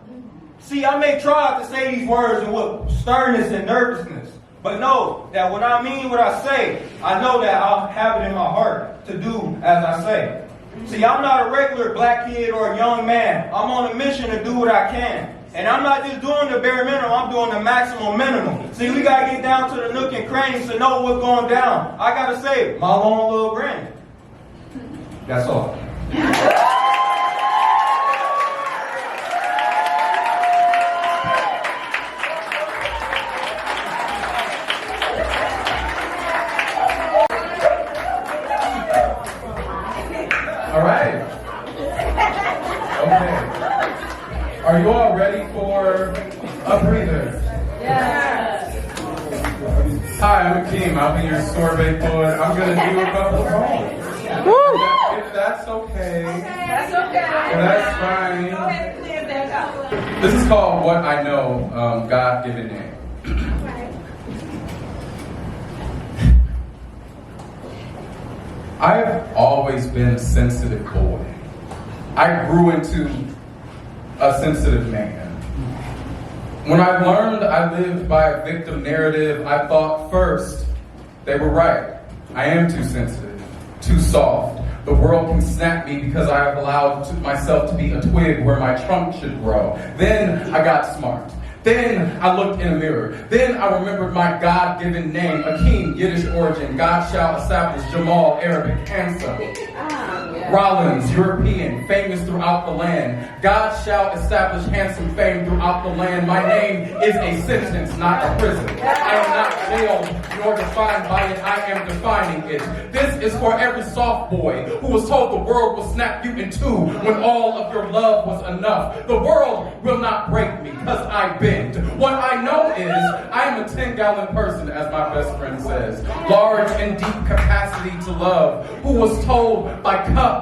S2: See, I may try to say these words with sternness and nervousness, but know that when I mean what I say, I know that I'll have it in my heart to do as I say. See, I'm not a regular black kid or a young man. I'm on a mission to do what I can.
S12: And I'm not just doing the bare minimum, I'm doing the maximum minimum. See, we gotta get down to the nook and crannies to know what's going down. I gotta say, my long little granny. That's all.
S1: All right. Okay. Are you all ready for a breather?
S7: Yes.
S1: Hi, I'm AKeem. I'll be your sorbet poet. I'm going to do a couple of poems. If that's okay.
S7: That's okay.
S1: That's fine.
S7: Go ahead and clear that up.
S1: This is called What I Know, God-Given Name. I've always been a sensitive boy. I grew into a sensitive man. When I learned I lived by a victim narrative, I thought first, they were right. I am too sensitive, too soft. The world can snap me because I have allowed myself to be a twig where my trunk should grow. Then I got smart. Then I looked in a mirror. Then I remembered my God-given name, AKeem, Yiddish origin. God shall establish Jamal, Arabic, handsome. Rollins, European, famous throughout the land. God shall establish handsome fame throughout the land. My name is a sentence, not a prison. I am not jailed nor defined by it. I am defining it. This is for every soft boy who was told the world will snap you in two when all of your love was enough. The world will not break me because I bend. What I know is I am a 10-gallon person, as my best friend says. Large and deep capacity to love, who was told by cups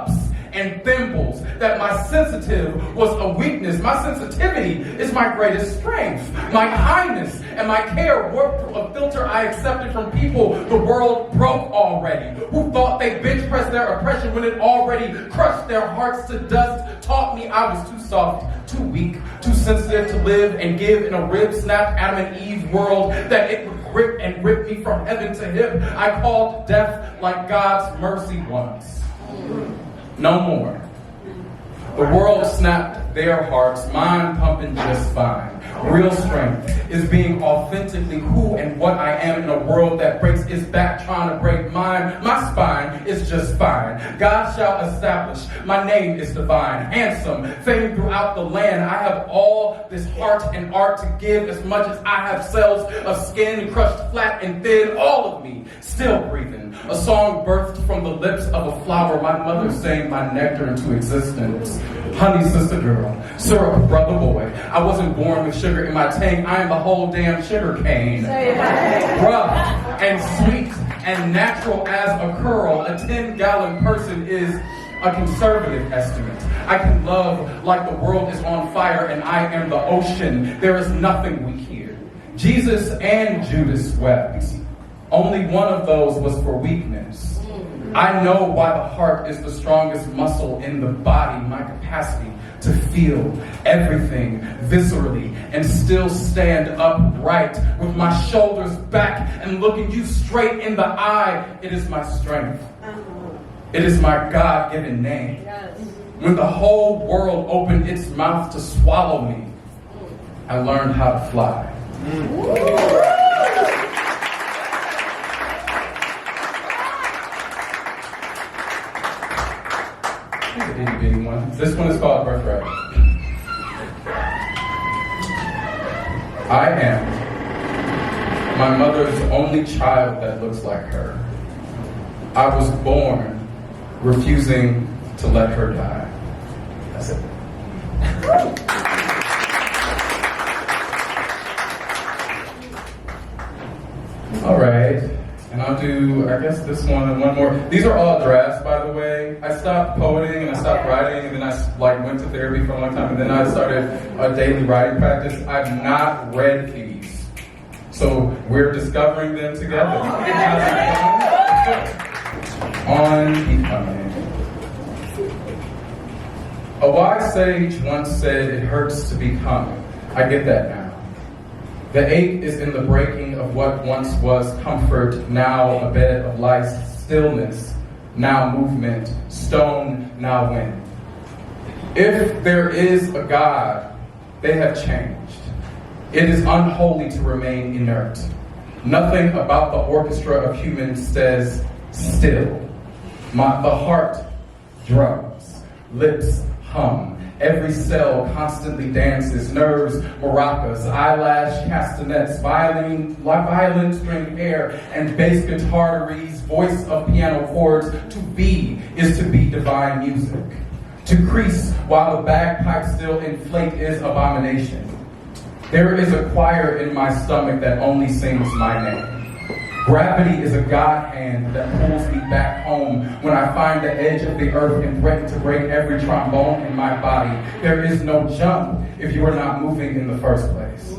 S1: and thimbles that my sensitive was a weakness. My sensitivity is my greatest strength. My kindness and my care worked through a filter I accepted from people the world broke already, who thought they bench pressed their oppression when it already crushed their hearts to dust, taught me I was too soft, too weak, too sensitive to live and give in a rib-snapped Adam and Eve world, that it would grip and rip me from heaven to hip. I called death like God's mercy once. No more. The world snapped their hearts, mine pumping just fine. Real strength is being authentically who and what I am in a world that breaks its back trying to break mine. My spine is just fine. God shall establish. My name is divine. Handsome, fame throughout the land. I have all this heart and art to give as much as I have cells of skin crushed flat and thin. All of me still breathing. A song birthed from the lips of a flower. My mother sang my nectar into existence. Honey, sister girl, syrup, brother boy. I wasn't born with sugar in my tank. I am the whole damn sugar cane. Rough and sweet and natural as a curl. A 10-gallon person is a conservative estimate. I can love like the world is on fire and I am the ocean. There is nothing weak here. Jesus and Judas wept. Only one of those was for weakness. I know why the heart is the strongest muscle in the body. My capacity to feel everything viscerally and still stand upright with my shoulders back and looking you straight in the eye. It is my strength. It is my God-given name. When the whole world opened its mouth to swallow me, I learned how to fly. This one is called Birthright. I am my mother's only child that looks like her. I was born refusing to let her die. That's it. All right. And I'll do, I guess, this one and one more. These are all drafts, by the way. I stopped poeting and I stopped writing, and then I went to therapy for a long time, and then I started a daily writing practice. I've not read these, so we're discovering them together. On Becoming. A wise sage once said, "It hurts to become." I get that now. The ache is in the breaking of what once was comfort, now a bed of life's stillness, now movement, stone, now wind. If there is a God, they have changed. It is unholy to remain inert. Nothing about the orchestra of humans says still. The heart drums, lips hum, every cell constantly dances, nerves maracas, eyelash castanets, violin string hair, and bass guitaries, voice of piano chords. To be is to be divine music. To crease while the bagpipes still inflate is abomination. There is a choir in my stomach that only sings my name. Gravity is a God hand that pulls me back home when I find the edge of the earth and threaten to break every trombone in my body. There is no jump if you are not moving in the first place.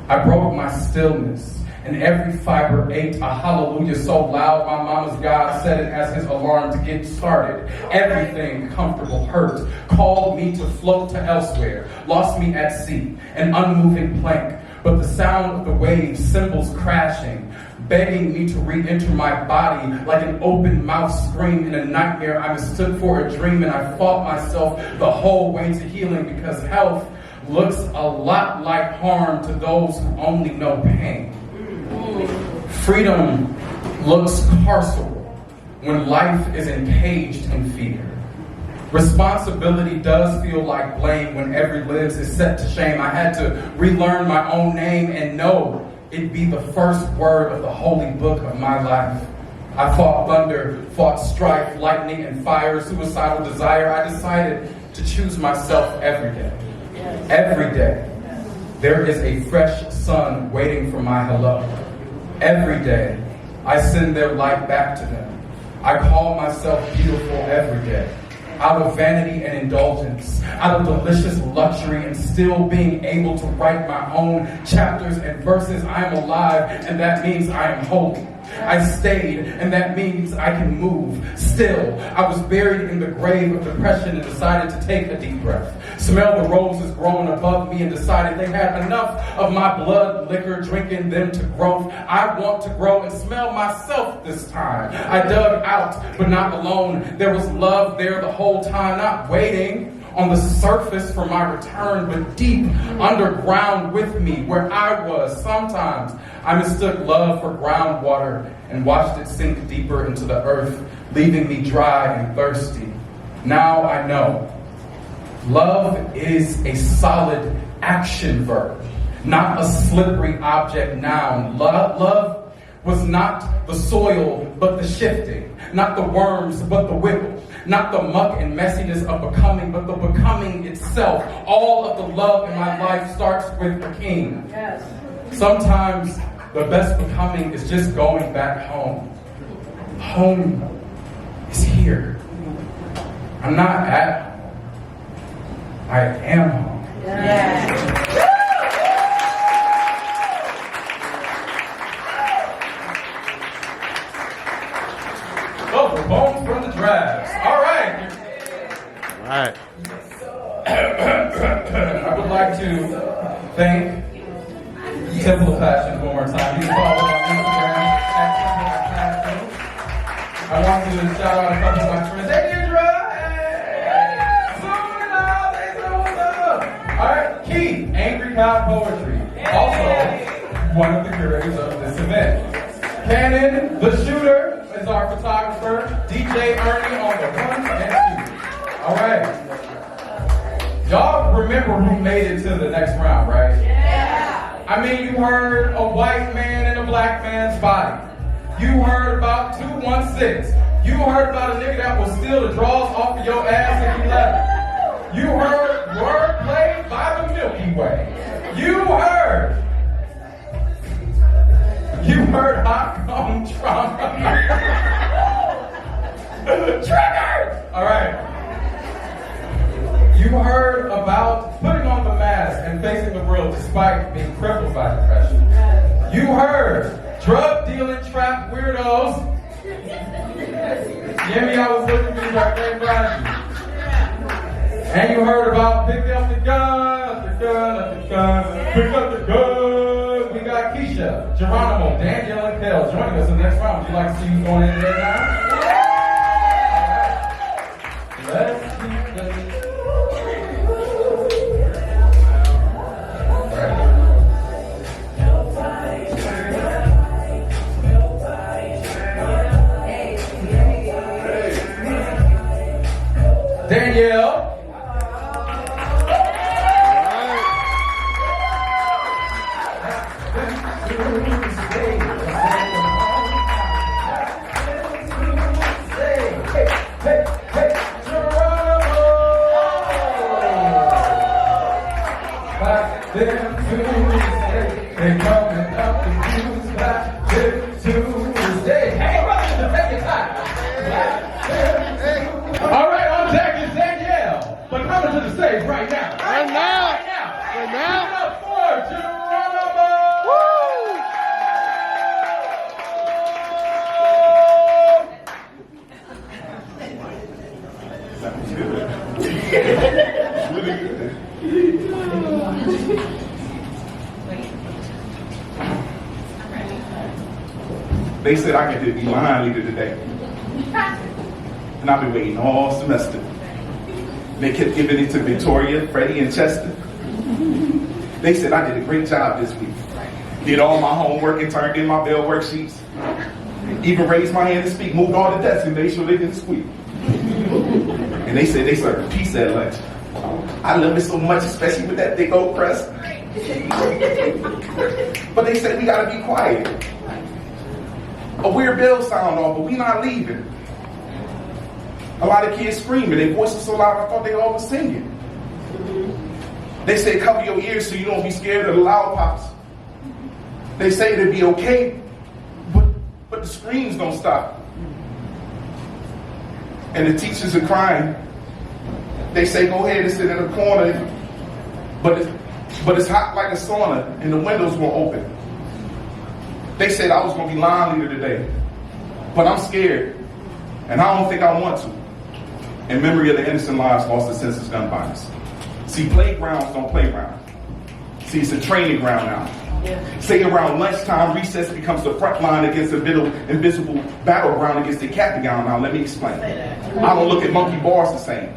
S1: I broke my stillness, and every fiber ate a hallelujah so loud my mama's God set it as his alarm to get started. Everything comfortable hurt, called me to float to elsewhere, lost me at sea, an unmoving plank, but the sound of the waves, cymbals crashing, begging me to re-enter my body like an open mouth scream in a nightmare. I mistook for a dream and I fought myself the whole way to healing because health looks a lot like harm to those who only know pain. Freedom looks carceral when life is encaged in fear. Responsibility does feel like blame when every limbs is set to shame. I had to relearn my own name and know it'd be the first word of the holy book of my life. I fought thunder, fought strife, lightning and fire, suicidal desire. I decided to choose myself every day. Every day. There is a fresh sun waiting for my hello. Every day, I send their light back to them. I call myself beautiful every day. Out of vanity and indulgence, out of delicious luxury and still being able to write my own chapters and verses, I am alive, and that means I am holy. I stayed, and that means I can move. Still, I was buried in the grave of depression and decided to take a deep breath. Smell the roses growing above me and decided they had enough of my blood liquor, drinking them to growth. I want to grow and smell myself this time. I dug out, but not alone. There was love there the whole time, not waiting on the surface for my return, but deep underground with me, where I was. Sometimes I mistook love for groundwater and watched it sink deeper into the earth, leaving me dry and thirsty. Now I know. Love is a solid action verb, not a slippery object noun. Love was not the soil, but the shifting, not the worms, but the wiggle. Not the muck and messiness of becoming, but the becoming itself. All of the love in my life starts with AKeem. Yes. Sometimes the best becoming is just going back home. Home is here. I'm not at home. I am home. Yes. Oh, the bones from the drafts. All right.
S9: All right.
S1: I would like to thank Temple of Passion one more time. You can follow me on Instagram at Temple of Passion. I want to shout out a couple of my friends. Hey, Deirdre! All right, Keith, Angry Cow Poetry. Also, one of the curators of this event. Cannon, the shooter, is our photographer. DJ Ernie on the ones and twos. All right. Y'all remember who made it to the next round, right? Yeah. I mean, you heard a white man in a black man's body. You heard about 216. You heard about a nigga that will steal the drawers off of your ass if you let him. You heard wordplay by the Milky Way. You heard hot gum trauma. Triggered! All right. You heard about putting on the mask and facing the world despite being crippled by depression. You heard drug dealing trap weirdos. Yemmy, I was looking for you right there behind you. And you heard about pick up the gun, pick up the gun. We got Kisha, Jeronimo, Danielle, and Kel joining us in the next round. Would you like to see who's going in there now? Let's keep this. Danielle. They coming up the views back Tuesday. Hey, brother, take your time. All right, on deck is Danielle, but coming to the stage right now.
S9: Right now.
S1: Give it up for Jeronimo.
S3: Sounds good. Really good. They said I could be line leader today. And I've been waiting all semester. They kept giving it to Victoria, Freddie, and Chester. They said I did a great job this week. Did all my homework and turned in my bell worksheets. Even raised my hand to speak, moved all the desks and made sure they didn't squeak. And they said they served pizza at lunch. I love it so much, especially with that big old crust. But they said we gotta be quiet. A weird bell sound off, but we not leaving. A lot of kids screaming, their voices so loud I thought they all was singing. They say cover your ears so you don't be scared of the loud pops. They say it'll be okay, but the screams don't stop. And the teachers are crying. They say go ahead and sit in the corner, but it's hot like a sauna and the windows won't open. They said I was gonna be line leader today, but I'm scared, and I don't think I want to. In memory of the innocent lives lost to senseless gun violence. See, playgrounds don't play around. See, it's a training ground now. Yeah. Say around lunchtime, recess becomes the front line against the invisible battleground against the Captagon. Now, let me explain. I don't look at monkey bars the same.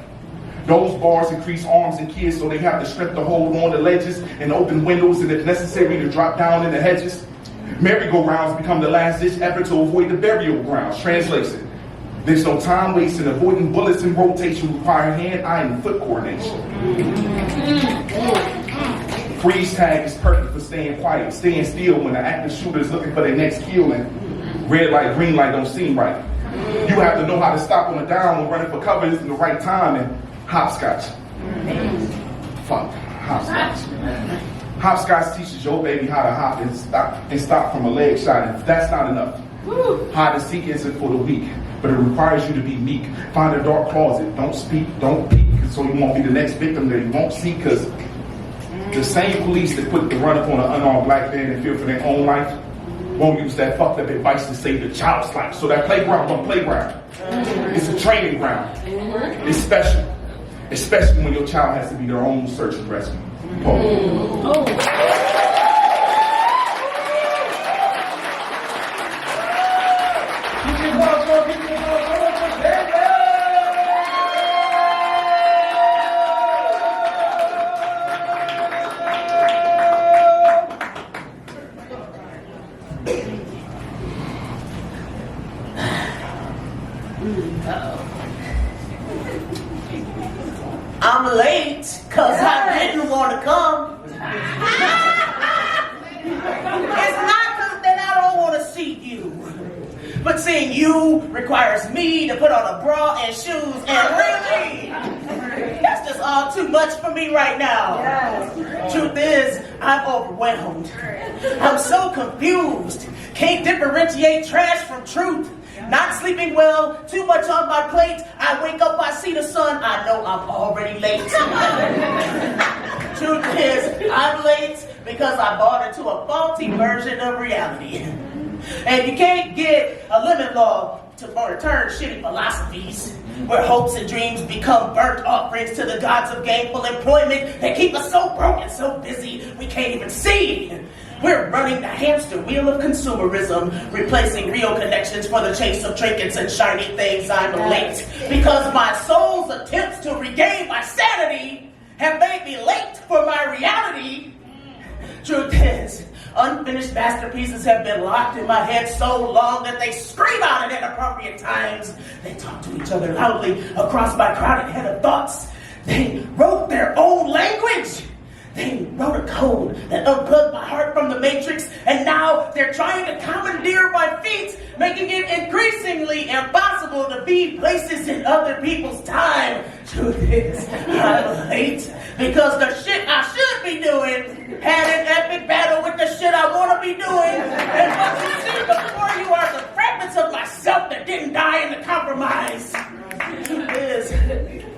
S3: Those bars increase arms and kids so they have the strength to hold on to ledges and open windows and if necessary to drop down in the hedges. Merry-go-rounds become the last-ditch effort to avoid the burial grounds. Translation. There's no time wasting. Avoiding bullets in rotation require hand, eye, and foot coordination. Freeze tag is perfect for staying quiet, staying still when the active shooter is looking for their next kill and red light, green light don't seem right. You have to know how to stop on the down when running for cover in the right time and hopscotch. Fuck, hopscotch. Hopscotch teaches your baby how to hop and stop from a leg shot, and if that's not enough, hide and seek isn't for the weak, but it requires you to be meek. Find a dark closet, don't speak, don't peek, so you won't be the next victim that you won't see, because the same police that put the run up on an unarmed black man in fear for their own life won't use that fucked up advice to save the child's life. So that playground don't playground. It's a training ground. It's special, especially when your child has to be their own search and rescue.
S10: I'm late because I didn't want to come. It's not that I don't want to see you, but seeing you requires me to put on a bra and shoes, and really, that's just all too much for me right now. Yes. Truth is, I'm overwhelmed. I'm so confused. Can't differentiate trash from truth. Not sleeping well, too much on my plate. I wake up, I see the sun, I know I'm already late. Truth is, I'm late because I bought into a faulty version of reality. And you can't get a lemon law to overturn shitty philosophies where hopes and dreams become burnt offerings to the gods of gainful employment that keep us so broke and so busy we can't even see. We're running the hamster wheel of consumerism, replacing real connections for the chase of trinkets and shiny things. I'm late because my soul's attempts to regain my sanity have made me late for my reality. Truth is, Unfinished masterpieces have been locked in my head so long that they scream out at inappropriate times. They talk to each other loudly across my crowded head of thoughts. They wrote their own language. They wrote a code that unplugged my heart from the matrix, and now they're trying to commandeer my feet, making it increasingly impossible to be places in other people's time. Truth is, I'm late because the shit I should be doing had an epic battle with the shit I want to be doing, and what you see before you are the fragments of myself that didn't die in the compromise. Truth is,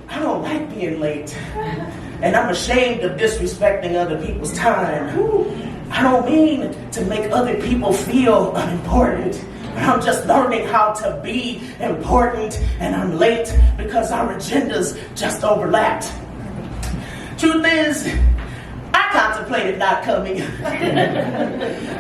S10: I don't like being late. And I'm ashamed of disrespecting other people's time. I don't mean to make other people feel unimportant. I'm just learning how to be important, and I'm late because our agendas just overlapped. Truth is, I contemplated not coming.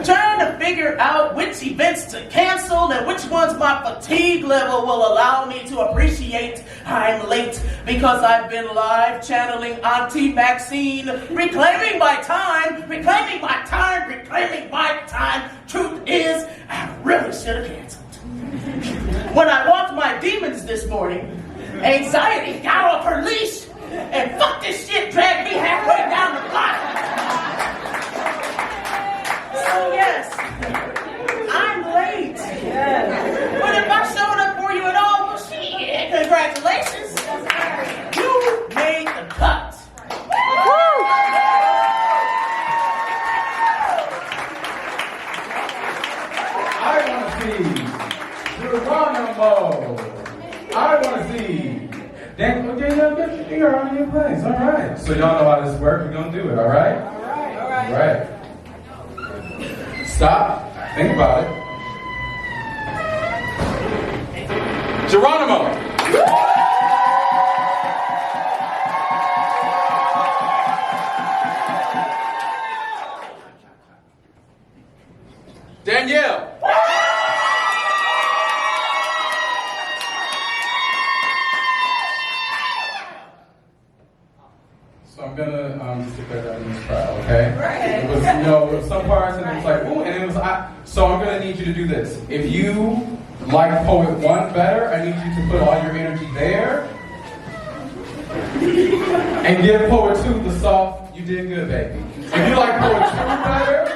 S10: Trying to figure out which events to cancel and which ones my fatigue level will allow me to appreciate. I'm late because I've been live channeling Auntie Maxine, reclaiming my time, reclaiming my time, reclaiming my time. Truth is, I really should have canceled. When I walked my demons this morning, anxiety got off her leash, and fuck this shit dragged me halfway down the block. So yes, I'm late. But if I showed up for you at all, well shit, congratulations. You made the cut.
S1: I want to see Jeronimo. I want to see Dan. Okay, you're on your place. All right. So y'all know how this works. We're gonna do it. All right. All right. Stop. Think about it. Jeronimo. Danielle. So I'm gonna just declare that in this crowd, okay? Right. It was, some parts, and it was like, ooh, and it was, so I'm gonna need you to do this. If you like Poet 1 better, I need you to put all your energy there. And give Poet 2 the soft, you did good, baby. If you like Poet 2 better,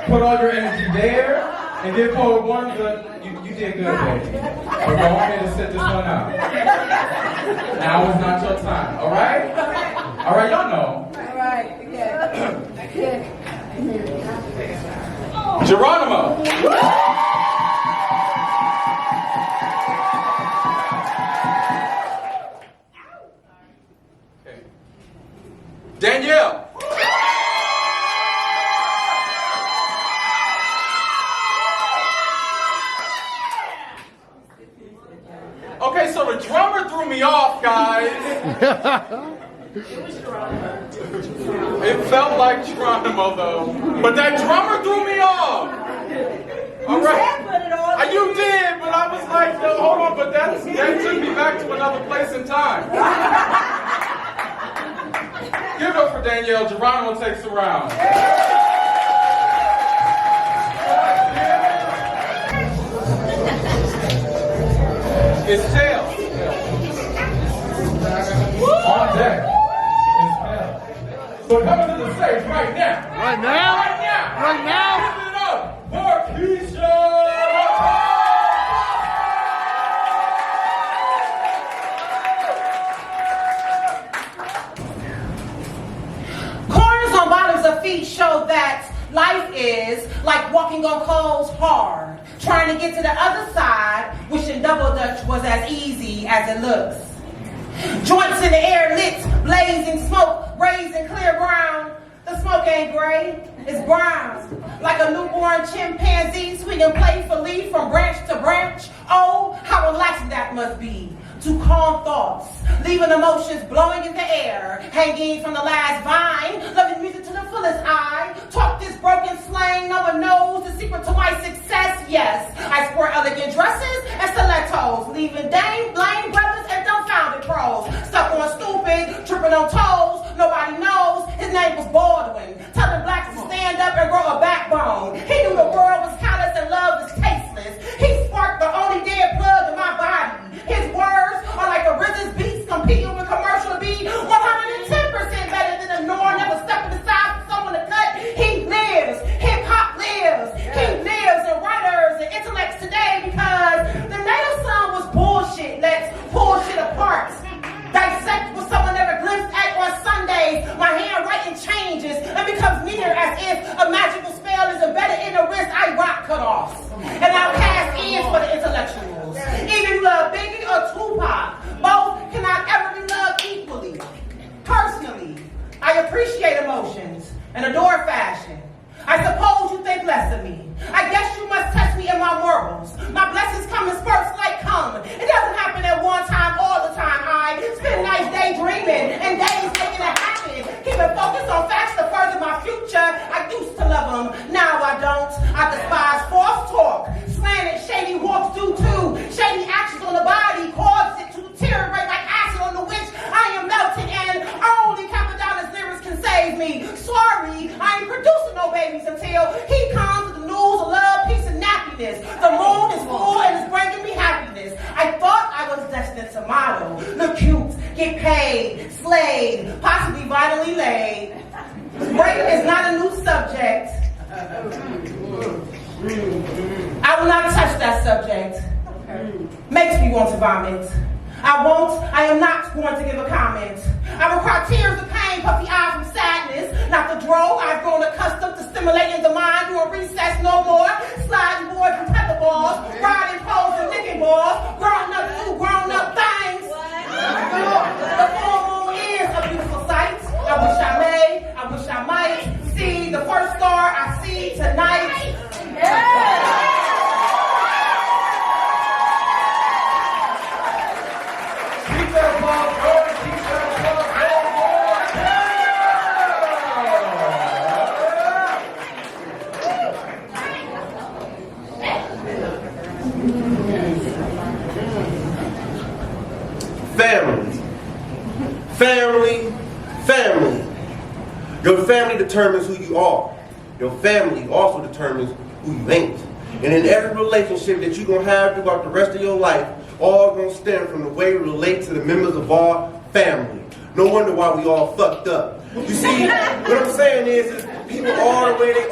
S1: put all your energy there. And give Poet 1 the, you did good, baby. But go ahead and sit this one out. Now is not your time, all right? All right, y'all know.
S4: All right, yeah.
S1: Jeronimo. Okay. Danielle. Okay, so the drummer threw me off, guys. It felt like Jeronimo, though. But that drummer threw me off. All right. You did, but I was like, no, hold on, but that took me back to another place and time. Give it up for Danielle. Jeronimo takes the round. It's tails. On deck. It's tails. So coming to the stage right now.
S9: Right now?
S1: Right now.
S9: Right now?
S1: Give it up for Kisha.
S4: Corners on bottoms of feet show that life is like walking on coals hard, trying to get to the other side, wishing double dutch was as easy as it looks. Joints in the air lit, blazing smoke, raising clear brown. The smoke ain't gray, it's brown. Like a newborn chimpanzee swinging playfully from branch to branch. Oh, how relaxing that must be. To calm thoughts, leaving emotions blowing in the air, hanging from the last vine, loving music to the fullest eye. Talk this broken slang, no one knows the secret to my success. Yes, I sport elegant dresses and stilettos, leaving dame, blame brothers and dumbfounded pros. Stuck on stupid, tripping on toes, nobody knows his name was Baldwin. Telling blacks to stand up and grow a backbone. He knew the world was callous and love was tasteless. He sparked the only dead plug in my body. His words are like a RZA's beats competing with commercial beat. 110% better than a Norm, never stepping aside for someone to cut. He lives. Hip-hop lives. He lives in writers and intellects today because the native song was bullshit. Let's pull shit apart. Dissect what someone never glimpsed at on Sundays. My handwriting changes and becomes near as if a magical spell is embedded in the wrist I rock cutoffs. And I'll cast ends for the intellectuals. Either you love Biggie or Tupac. Both cannot ever be loved equally. Personally, I appreciate emotions and adore fashion. I suppose you think less of me. I guess you must test me in my morals. My blessings come in spurts like cum. It doesn't happen at one time all the time. I spend nights daydreaming and days making it happen. Keeping focused on facts to further my future. I used to love them, now I don't. I despise false talk. Slanted, shady walks do too. Shady actions on the body cause it to deteriorate like acid on the witch. I am melting and only Capadonna's lyrics can save me. Sorry, I ain't producing no babies until he comes with the news of love, peace, and nappiness. The moon is full and it's bringing me happiness. I thought I was destined to model, look cute, get paid, slayed, possibly violently laid. Rape is not a new subject. I will not touch that subject. Makes me want to vomit. I am not going to give a comment. I require tears of pain, puffy eyes from sadness. Not the droll, I've grown accustomed to stimulating the mind during recess no more. Sliding boards and tether balls, riding poles and licking balls. Grown up, two grown up things. The full moon is a beautiful sight. I wish I might see the first star I see tonight. Yeah.
S5: Family. Family. Family. Your family determines who you are. Your family also determines who you ain't. And in every relationship that you're going to have throughout the rest of your life, all going to stem from the way we relate to the members of our family. No wonder why we all fucked up. You see, what I'm saying is people are the way they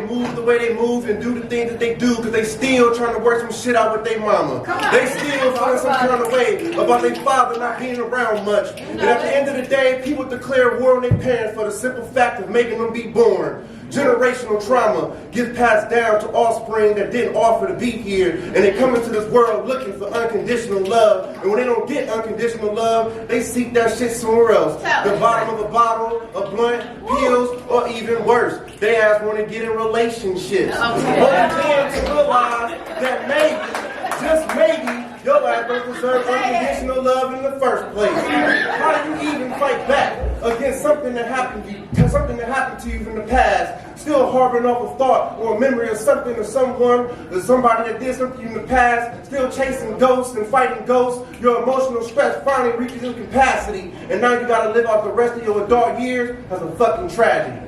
S5: move the way they move, and do the things that they do because they still trying to work some shit out with their mama. They still feeling some kind of way about their father not being around much. And at the end of the day, people declare war on their parents for the simple fact of making them be born. Generational trauma gets passed down to offspring that didn't offer to be here, and they come into this world looking for unconditional love, and when they don't get unconditional love, they seek that shit somewhere else. The bottom of a bottle, a blunt, pills, or even worse, they ass want to get in relationships. Only then to realize that maybe, just maybe, your ass don't deserve unconditional love in the first place. How do you even fight back against something that happened to you from the past, still harboring off a thought or a memory of something or someone or somebody that did something in the past, still chasing ghosts and fighting ghosts? Your emotional stress finally reaches its capacity, and now you gotta live out the rest of your adult years as a fucking tragedy.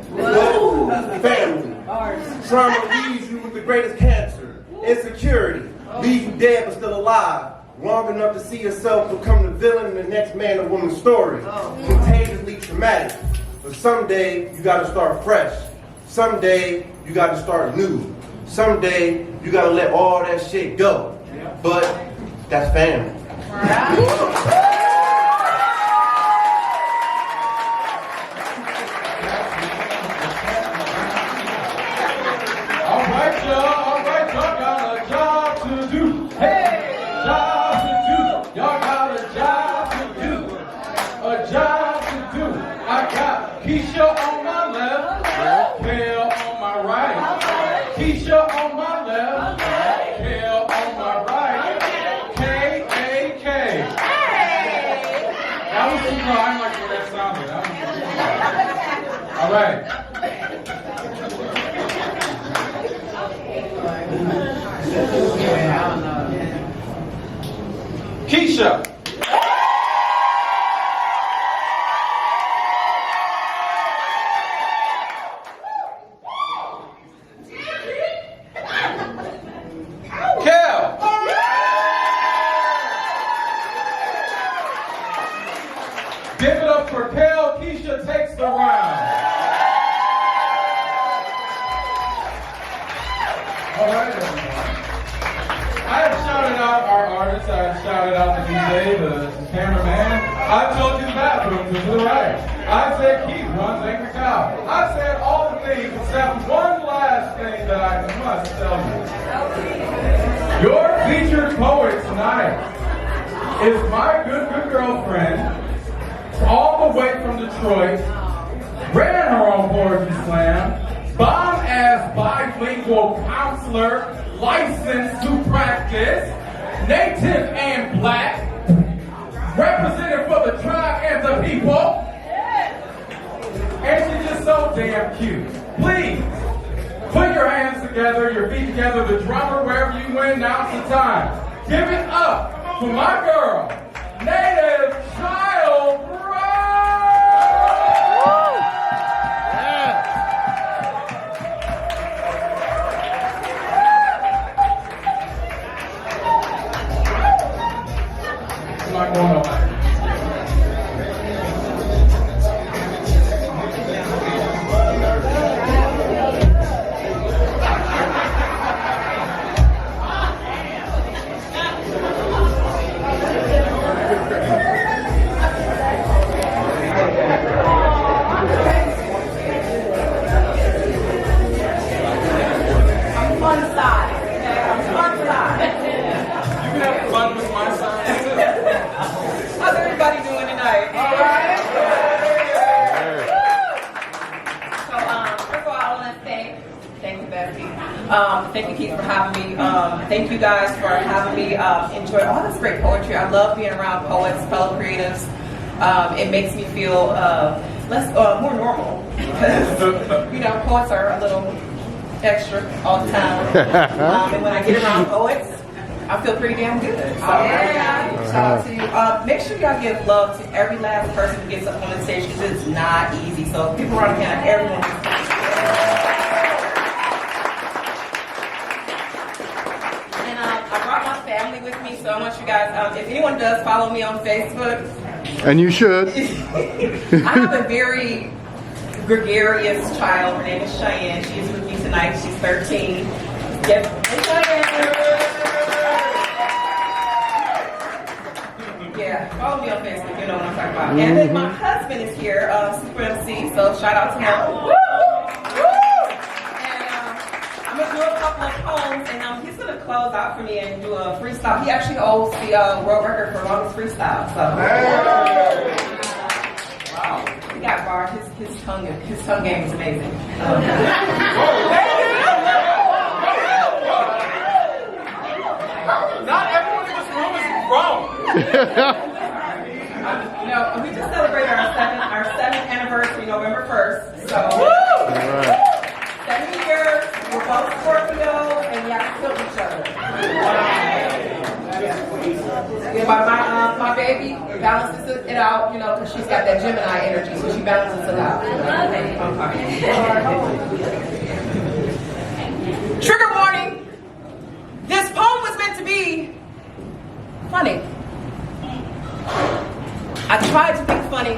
S5: Family. Trauma leaves you with the greatest cancer. Insecurity. Leave you dead but still alive, long enough to see yourself become the villain in the next man or woman's story. Contagiously traumatic. But someday you gotta start fresh. Someday you gotta start new. Someday you gotta let all that shit go. But that's family.
S1: All right, y'all got a job to do. Hey, job to do. Y'all got a job to do. A job to do. I got Kisha on my left, Kel on my right. Kisha on my left, Kel on my right. K-A-K. That was too low. I didn't like the way that sounded. All right. Kisha. Give it up for Kel. Kisha takes the round. All right, everyone. I have shouted out our artists. I have shouted out the DJ, the cameraman. I told you the bathroom to the right. I said Keith runs Angry Cow. I said all the things except one last thing that I must tell you. Your featured poet tonight is my good girlfriend, all the way from Detroit, ran her own poetry slam, bomb-ass bilingual counselor, licensed to practice, native and black, represented for the tribe and the people, and she's just so damn cute. Please, put your hands together, your feet together, the drummer, wherever you went, now's the time. Give it up for my girl, Native Child not going on.
S4: Thank you, Keith, for having me. Thank you guys for having me enjoy all this great poetry. I love being around poets, fellow creatives. It makes me feel more normal because poets are a little extra all the time. And when I get around poets, I feel pretty damn good. So, shout out to you. Make sure y'all give love to every last person who gets up on the stage because it's not easy. So people around the county, everyone. With me, so I want you guys, if anyone does follow me on Facebook,
S9: and you should.
S4: I have a very gregarious child. Her name is Cheyenne. She's with me tonight. She's 13. Yes, yeah, follow me on Facebook. You know what I'm talking about. And then my husband is here, Super MC. So shout out to him. I'm going to do a couple of poems, and he's going to close out for me and do a freestyle. He actually holds the world record for longest freestyle. So, wow, he got bars. His tongue game is amazing.
S1: Not everyone in this room is wrong.
S4: We just celebrated our 7th anniversary, November 1st. So. 7 years, we're both Scorpio, and we have to kill each other. My baby balances it out, because she's got that Gemini energy, so she balances it out. Trigger warning. This poem was meant to be funny. I tried to be funny,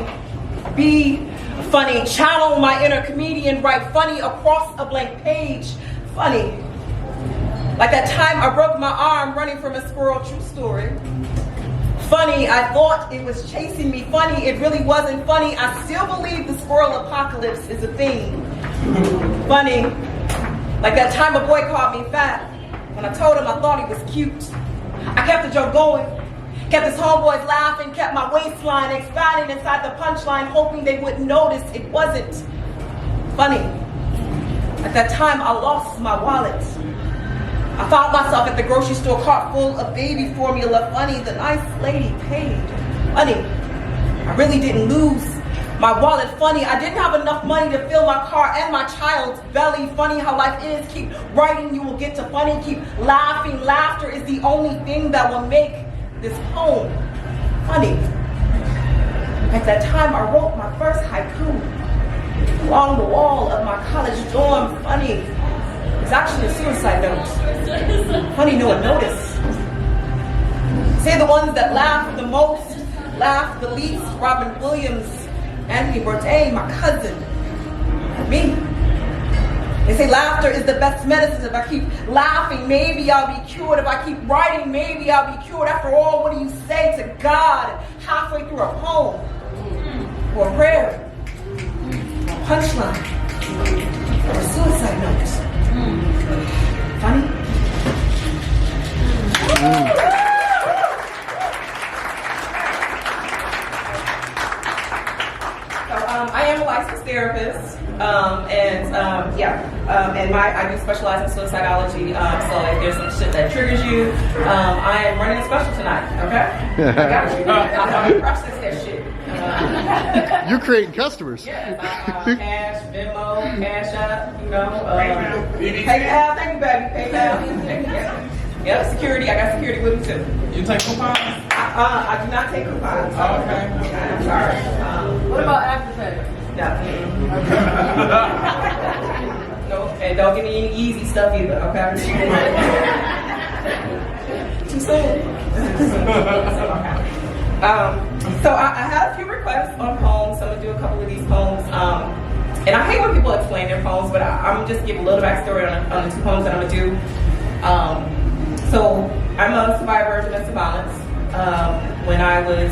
S4: be funny, channel my inner comedian, write funny across a blank page, funny. Like that time I broke my arm running from a squirrel, true story. Funny, I thought it was chasing me, funny, it really wasn't funny. I still believe the squirrel apocalypse is a thing. Funny, like that time a boy called me fat. When I told him I thought he was cute. I kept the joke going. Kept his homeboys laughing, kept my waistline expanding inside the punchline, hoping they wouldn't notice it wasn't funny. At that time, I lost my wallet. I found myself at the grocery store, cart full of baby formula. Funny, the nice lady paid. Funny, I really didn't lose my wallet. Funny, I didn't have enough money to fill my car and my child's belly. Funny how life is. Keep writing, you will get to funny. Keep laughing. Laughter is the only thing that will make this poem funny. At that time, I wrote my first haiku along the wall of my college dorm. Funny, it's actually a suicide note. Funny, no one noticed. Say the ones that laugh the most laughed the least, Robin Williams, Anthony Bourdain, my cousin, me. They say laughter is the best medicine. If I keep laughing, maybe I'll be cured. If I keep writing, maybe I'll be cured. After all, what do you say to God halfway through a poem? Or a prayer? A punchline? Or a suicide note? Funny? I am a licensed therapist, and I do specialize in suicidology. So if there's some shit that triggers you, I am running a special tonight. Okay, I got you. I'm gonna process that shit.
S9: You're creating customers.
S4: Yes, Cash, Venmo, Cash App, PayPal. Thank you, baby. PayPal. Yeah, security. I got security with me too.
S1: You take coupons?
S4: I do not take coupons.
S1: Oh, okay.
S4: I'm sorry.
S6: What about Afterpay?
S4: No. No, and don't give me any easy stuff either, okay? Too soon. So I had a few requests on poems, so I'm gonna do a couple of these poems. And I hate when people explain their poems, but I'm gonna just give a little backstory on the two poems that I'm gonna do. So I'm a survivor of domestic violence. When I was,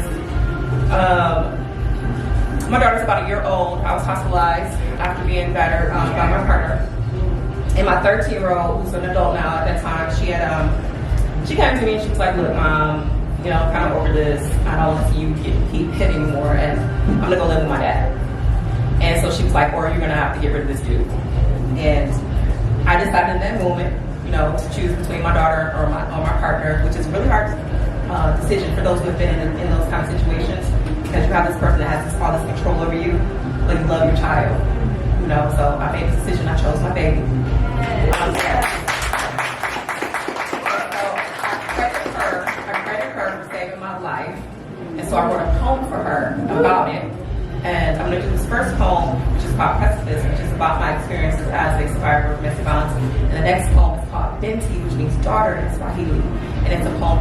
S4: my daughter's about a year old, I was hospitalized after being battered by my partner. And my 13-year-old, who's an adult now at that time, she came to me and she was like, look, Mom, I'm kind of over this. I don't want to see you keep hit anymore, and I'm gonna go live with my dad. And so she was like, or you're gonna have to get rid of this dude. And I decided in that moment, to choose between my daughter or my partner, which is a really hard decision for those who have been in those kind of situations, because you have this person that has all this control over you, but you love your child. So I made the decision. I chose my baby. I credit her for saving my life, and so I wrote a poem for her about it. And I'm going to do this first poem, which is called Precipice, which is about my experiences as a survivor of domestic violence. And the next poem is called Binti, which means daughter in Swahili. And it's a poem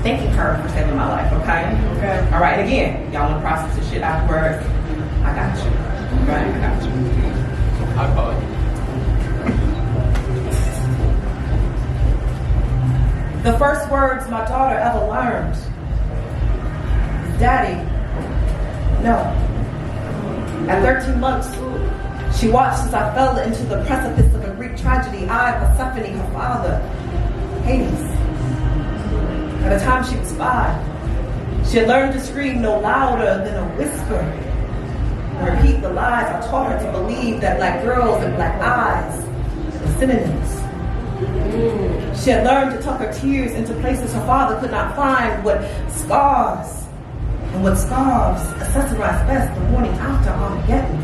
S4: thanking her for saving my life, okay? Okay. All right, and again, y'all want to process this shit afterwards? I got you. Right, I got you.
S1: I call it.
S4: The first words my daughter ever learned, Daddy, no. At 13 months, she watched as I fell into the precipice of a Greek tragedy. I, Persephone, her father, Hades. By the time she was 5, she had learned to scream no louder than a whisper and repeat the lies I taught her to believe that black girls and black eyes were synonyms. She had learned to tuck her tears into places her father could not find, what scars and what scarves accessorize best the morning after Armageddon.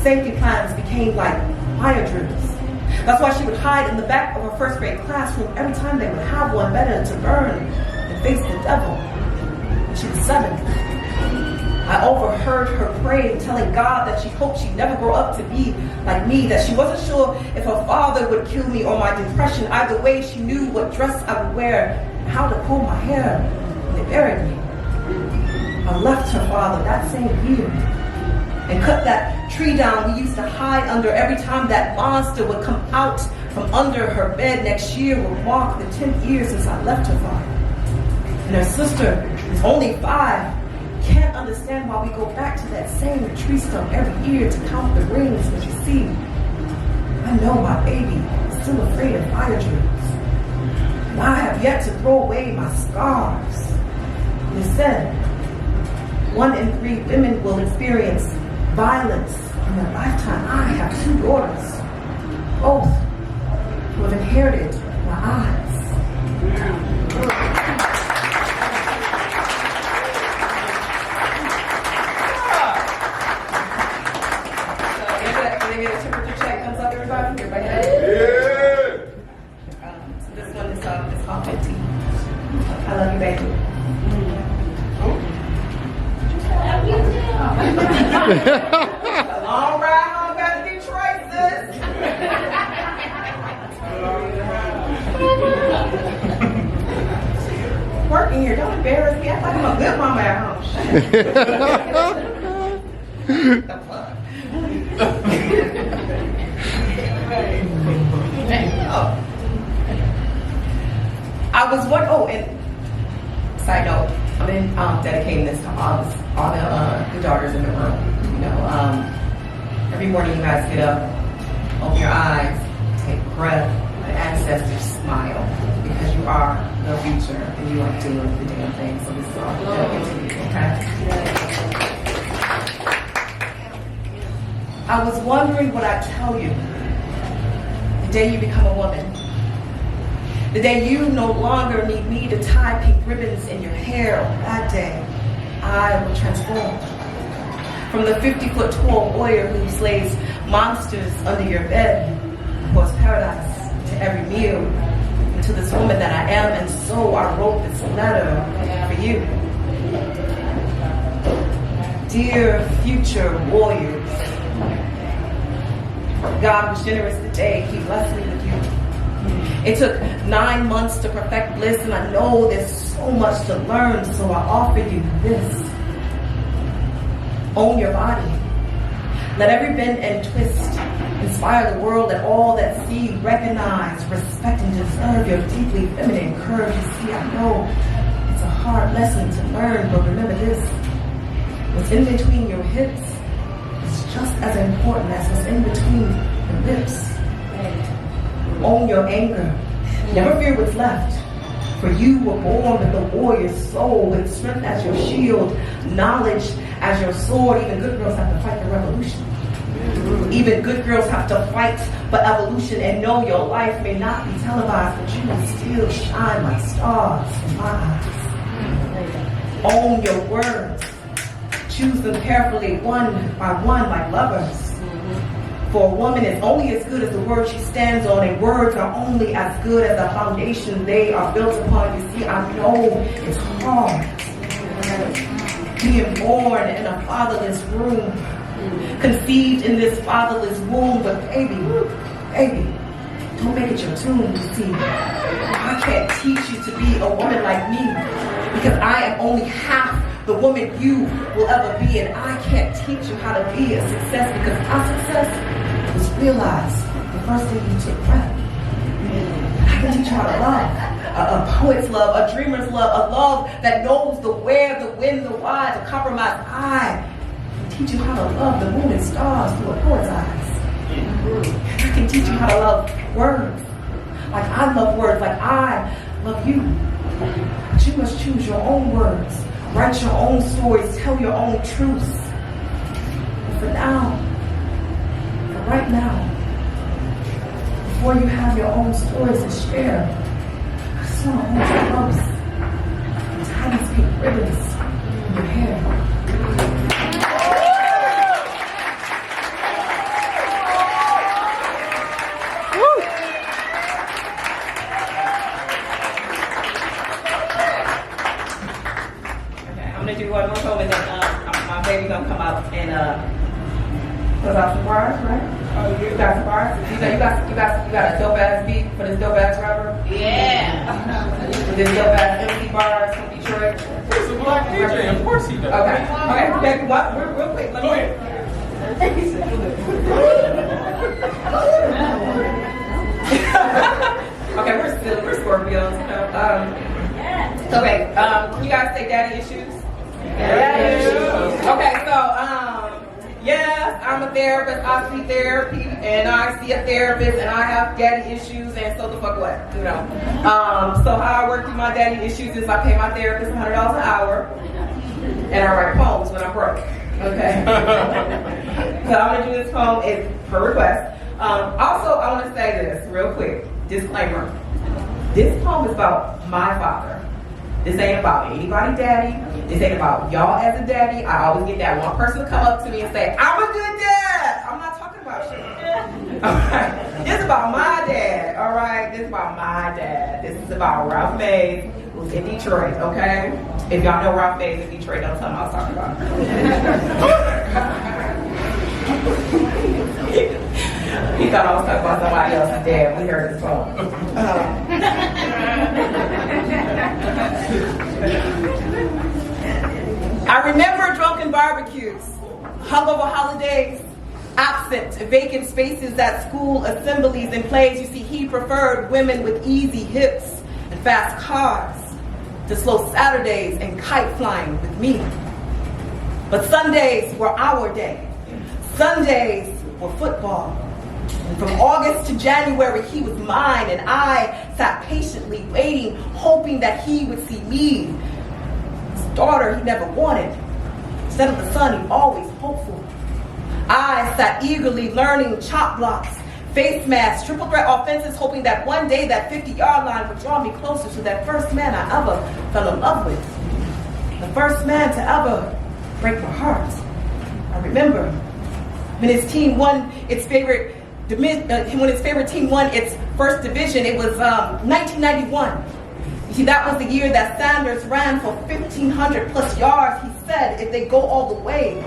S4: Safety plans became like fire drills. That's why she would hide in the back of her first grade classroom every time they would have one, better to burn and face the devil. When she was 7, I overheard her pray, telling God that she hoped she'd never grow up to be like me, that she wasn't sure if her father would kill me or my depression. Either way, she knew what dress I would wear and how to comb my hair when they buried me. I left her father that same year and cut that tree down we used to hide under. Every time that monster would come out from under her bed next year would mark the 10th year since I left her father. And her sister, who's only 5, can't understand why we go back to that same tree stump every year to count the rings. But you see, I know my baby is still afraid of fire drills. And I have yet to throw away my scars. It is said, 1 in 3 women will experience violence in their lifetime. I have 2 daughters, both who have inherited my eyes. Maybe the temperature check comes up, everybody. Everybody has it? Yeah. So this one is called 15. I love you, baby. A long ride home back to Detroit, sis. Working here, don't it? embarrass me. I thought I'm a good mama at home. The fuck? I was what? Oh, and side note, I'm dedicating this to all the daughters in the room. You know, every morning you guys get up, open your eyes, take a breath, let ancestors smile, because you are the future and you are doing the damn thing. So this is all dedicated to you, okay? I was wondering what I'd tell you the day you become a woman. The day you no longer need me to tie pink ribbons in your hair. That day, I will transform. From the 50-foot tall warrior who slays monsters under your bed, pours paradise to every meal, to this woman that I am, and so I wrote this letter for you. Dear future warriors, God was generous today. He blessed me with you. It took 9 months to perfect bliss, and I know there's so much to learn, so I offer you this. Own your body. Let every bend and twist inspire the world, that all that see recognize, respect, and deserve your deeply feminine curve. You see, I know it's a hard lesson to learn, but remember this. What's in between your hips is just as important as what's in between your lips. Own your anger. Never fear what's left. For you were born with a warrior's soul, with strength as your shield, knowledge as your sword. Even good girls have to fight the revolution. Even good girls have to fight for evolution, and know your life may not be televised, but you will still shine like stars in my eyes. Own your words. Choose them carefully, one by one, like lovers. For a woman is only as good as the word she stands on, and words are only as good as the foundation they are built upon. You see, I know it's hard. Being born in a fatherless room, conceived in this fatherless womb, but baby, don't make it your tomb. You see, I can't teach you to be a woman like me, because I am only half the woman you will ever be, and I can't teach you how to be a success, because our success was realized the first day you took breath. I can teach you how to love, a poet's love, a dreamer's love, a love that knows the where, the when, the why, the compromise. I can teach you how to love the moon and stars through a poet's eyes. I can teach you how to love words, like I love words, like I love you. But you must choose your own words. Write your own stories, tell your own truths. But for right now, before you have your own stories to share, I just want to hold you close and tie these pink ribbons in your hair. Do one more poem, and then my baby gonna come out and put out some bars, right? Oh, you got some bars? You got a dope ass beat for this dope ass rapper? Yeah. For this dope ass MC bars from Detroit.
S1: He's a black DJ, of course he does.
S4: Okay, baby, what? Real quick, let me. Go ahead. Okay, we're Scorpios, you know. Okay, you guys say daddy issues? Okay, so yes, I'm a therapist. I see therapy, and I see a therapist, and I have daddy issues, and so the fuck what, you know. So how I work through my daddy issues is I pay my therapist $100 an hour, and I write poems when I'm broke. Okay. So I'm gonna do this poem is per request. Also, I want to say this real quick. Disclaimer: this poem is about my father. This ain't about anybody daddy. This ain't about y'all as a daddy. I always get that one person to come up to me and say, I'm a good dad. I'm not talking about shit. Alright. This is about my dad. Alright. This is about my dad. This is about Ralph Mays, who's in Detroit, okay? If y'all know Ralph Mays in Detroit, don't tell him I was talking about. He thought I was talking about somebody else's dad. We heard his phone. I remember drunken barbecues, hungover holidays, absent, vacant spaces at school assemblies and plays. You see, he preferred women with easy hips and fast cars to slow Saturdays and kite flying with me. But Sundays were our day. Sundays were football. And from August to January, he was mine, and I sat patiently waiting, hoping that he would see me. His daughter he never wanted. Instead of the son, he always hoped for. I sat eagerly learning chop blocks, face masks, triple threat offenses, hoping that one day that 50-yard line would draw me closer to that first man I ever fell in love with. The first man to ever break my heart. I remember when his team won its favorite team won its first division. It was 1991. You see, that was the year that Sanders ran for 1,500 plus yards. He said if they go all the way,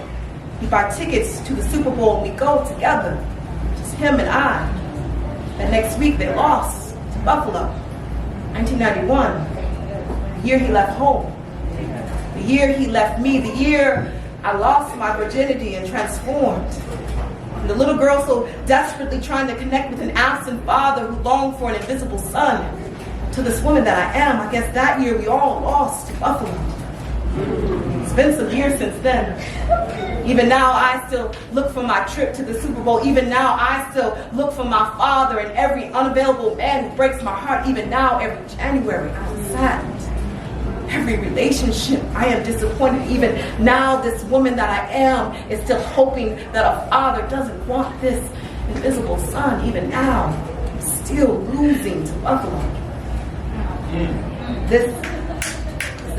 S4: he buy tickets to the Super Bowl and we go together, just him and I. That next week they lost to Buffalo. 1991, the year he left home, the year he left me, the year I lost my virginity and transformed. And the little girl so desperately trying to connect with an absent father who longed for an invisible son, to this woman that I am. I guess that year we all lost to Buffalo. It's been some years since then. Even now I still look for my trip to the Super Bowl. Even now I still look for my father and every unavailable man who breaks my heart. Even now, every January I'm saddened. Every relationship I am disappointed. Even now this woman that I am is still hoping that a father doesn't want this invisible son. Even now I'm still losing to Buffalo. This is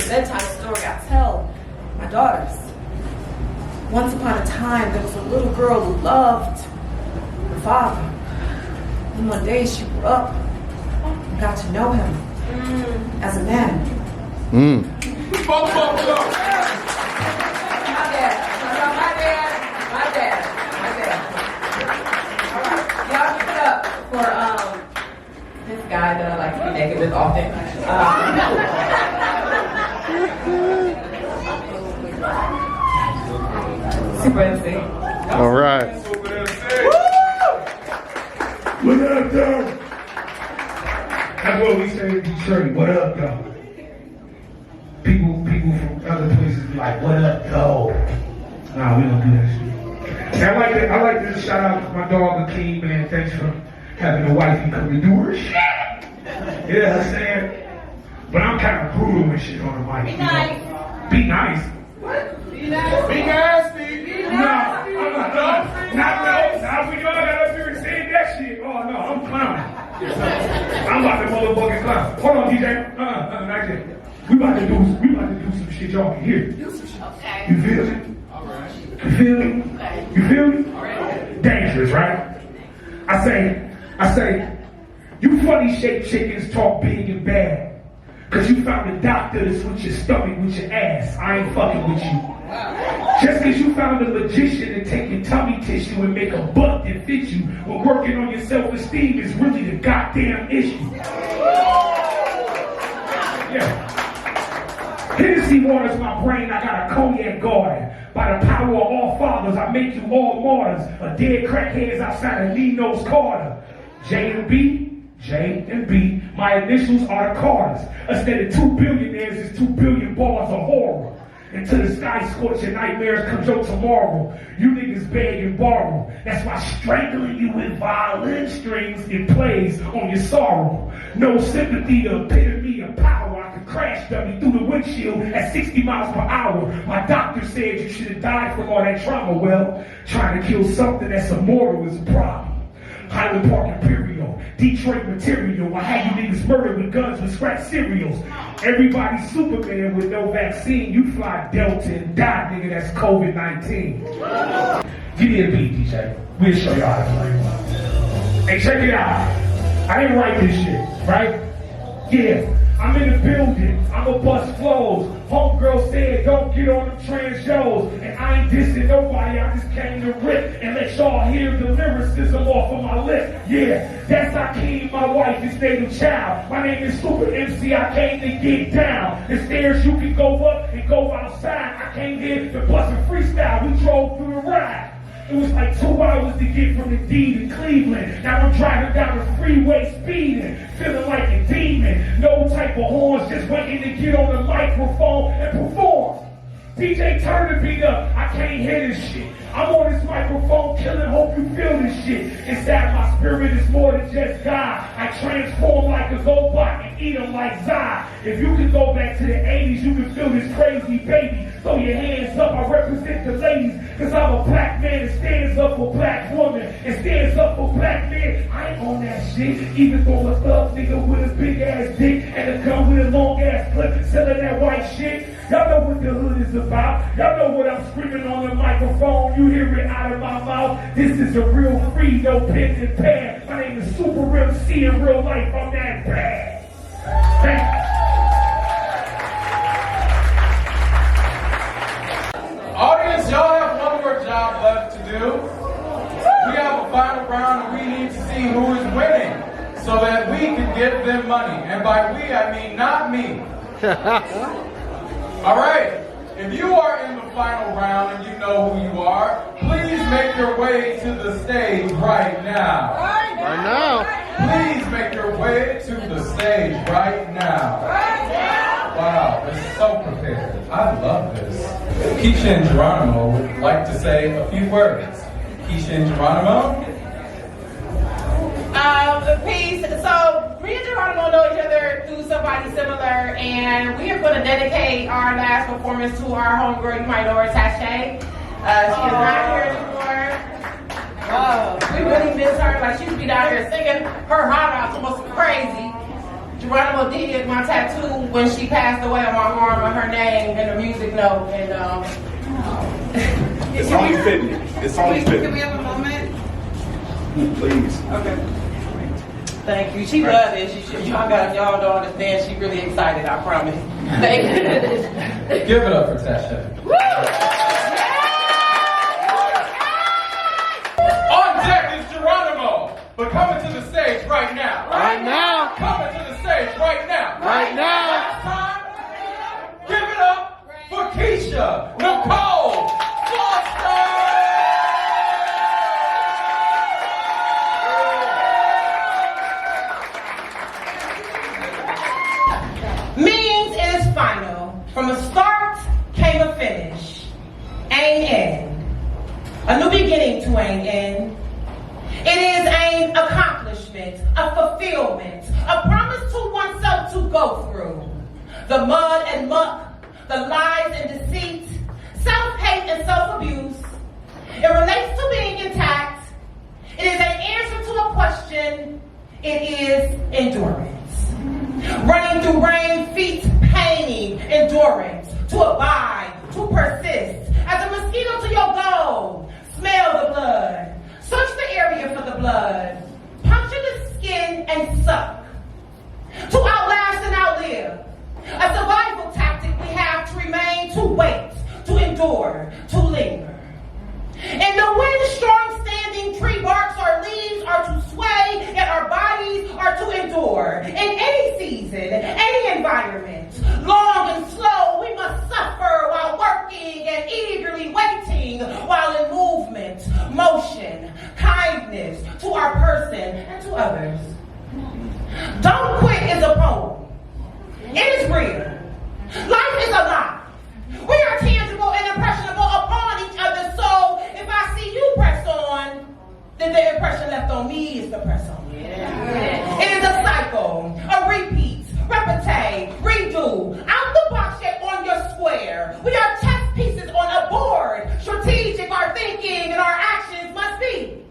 S4: the bedtime story I tell my daughters. Once upon a time, there was a little girl who loved her father. And one day she grew up and got to know him as a man. My dad. All right, y'all give it up for this guy that I like to be naked with often. Super insane.
S9: All right.
S13: What up, though? That's what we say in Detroit. What up, though? People from other places be like, what up, though? Nah, we don't do that shit. And I like to shout out to my dog AKeem, man. Thanks for having a wife and come to do her shit. You know what I'm saying? But I'm kind of brutal and shit on the mic. Be nice. Be nice. What? Be nasty. Be nasty. No, not for y'all that up here and saying that shit. Oh no, I'm clowning. I'm about to motherfucking clown. Hold on, DJ. Not yet. We about to do some shit y'all can hear. Okay. You feel it? Alright. You feel it? Okay. You feel me? Alright. Dangerous, right? I say, you funny shaped chickens talk big and bad. Cause you found a doctor to switch your stomach with your ass. I ain't fucking with you. Just cause you found a magician to take your tummy tissue and make a butt that fits you, but working on your self-esteem is really the goddamn issue. Yeah. Hennessy waters my brain, I got a cognac garden. By the power of all fathers, I make you all martyrs. A dead crackheads outside of Nino's Carter. J and B. My initials are the Carters. Instead of 2 billionaires, it's 2 billion bars of horror. Until the sky scorching nightmares comes your tomorrow. You niggas beg and borrow. That's why strangling you with violin strings, it plays on your sorrow. No sympathy, the epitome of power. I could crash dummy through the windshield at 60 miles per hour. My doctor said you should have died from all that trauma. Well, trying to kill something that's immortal is a problem. Highland Park Imperial, Detroit material. I had you niggas murdered with guns with scratch cereals. Everybody's Superman with no vaccine. You fly Delta and die, nigga, that's COVID-19. Give me a beat, DJ. We'll show y'all how to play. Hey, check it out. I didn't write this shit, right? Yeah, I'm in the building. I'm a bust flows. Homegirl said, don't get on them trans shows. And I ain't dissing nobody, I just came to rip and let y'all hear the lyricism off of my lip. Yeah, that's AKeem, my wife, his native child. My name is Super MC, I came to get down. The stairs you can go up and go outside. I came here to bust a freestyle, we drove through the ride. It was like 2 hours to get from the D to Cleveland. Now I'm driving down the freeway speeding, feeling like a demon. No type of horns, just waiting to get on the microphone and perform. DJ, turn the beat up, I can't hear this shit. I'm on this microphone killing, hope you feel this shit. Inside my spirit is more than just God. I transform like a robot and eat them like Zai. If you can go back to the 80s, you can feel this crazy baby. Throw your hands up, I represent the ladies. Cause I'm a black man that stands up for black women and stands up for black men. I ain't on that shit, even though a thug nigga with a big ass dick and a gun with a long ass clip selling that white shit. Y'all know what the hood is about. Y'all know what I'm screaming on the microphone. You hear it out of my mouth. This is a real free, no pen and pad. My name is Super MC in real life. I'm that bad. Thank you.
S1: Audience, y'all have one more job left to do. We have a final round and we need to see who is winning so that we can give them money. And by we, I mean not me. All right, if you are in the final round and you know who you are, please make your way to the stage right now.
S9: Right now.
S1: Please make your way to the stage right now. Wow, it's so prepared. I love this. Kisha and Jeronimo would like to say a few words. Kisha and Jeronimo?
S4: Peace. So, me and Jeronimo know each other through somebody similar, and we are going to dedicate our last performance to our homegirl. You might know her, Tashay. She is not here anymore. We really miss her. Like, she used to be down here singing her heart out, almost crazy. Jeronimo did my tattoo when she passed away on my arm with her name and a music note. And
S3: it's only fitting. It's only fitting.
S4: Can we have a moment?
S3: Please.
S4: Okay. Thank you. She loves it. Y'all don't understand. She really excited. I promise. Thank you.
S1: Give it up for Tasha. On deck is Jeronimo, but coming to the stage right now.
S9: Right now.
S1: Coming to the stage right now.
S9: Right now.
S1: Last time, give it up for Kisha, Nicole, Foster.
S4: Means it is final. From a start came a finish. Ain't end. A new beginning to ain't end. It is an accomplishment, a fulfillment, a promise to oneself to go through. The mud and muck, the lies and deceit, self-hate and self-abuse. It relates to being intact. It is an answer to a question. It is endurance. Running through rain, feet paining, endurance, to abide, to persist. As a mosquito to your goal, smell the blood, search the area for the blood, puncture the skin and suck. To outlast and outlive. A survival tactic we have to remain, to wait, to endure, to linger. And the wind strong standing tree barks or leaves are to sway, yet our bodies are to endure. In any season, any environment, long and slow, we must suffer while working and eagerly waiting while in movement, motion, kindness to our person and to others. Don't Quit is a poem. It is real. Life is alive. We are tangible and impressionable upon each other, so if I see you press on, then the impression left on me is the press on. Yeah. It is a cycle, a repeat, repete, redo, out the box yet on your square. We are chess pieces on a board. Strategic our thinking and our actions must be.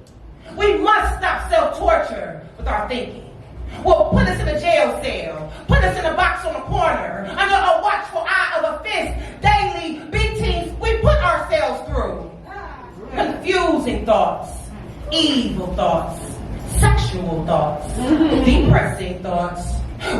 S4: We must stop self-torture with our thinking. Well, put us in a jail cell, put us in a box on a corner, under a watchful eye of a fist, daily beatings we put ourselves through. Confusing thoughts, evil thoughts, sexual thoughts, depressing thoughts,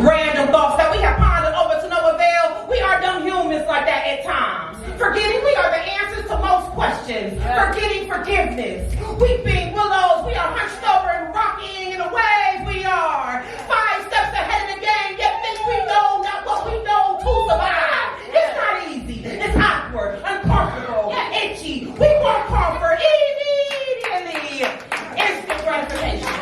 S4: random thoughts that we have pondered over to no avail. We are dumb humans. humans like that at times. Forgetting we are the answers to most questions. Forgetting forgiveness. Weeping willows, we are hunched over and rocking in the waves we are. 5 steps ahead of the game, yet think we know not what we know to survive. It's not easy. It's awkward, uncomfortable, itchy. We want comfort immediately. Instant gratification.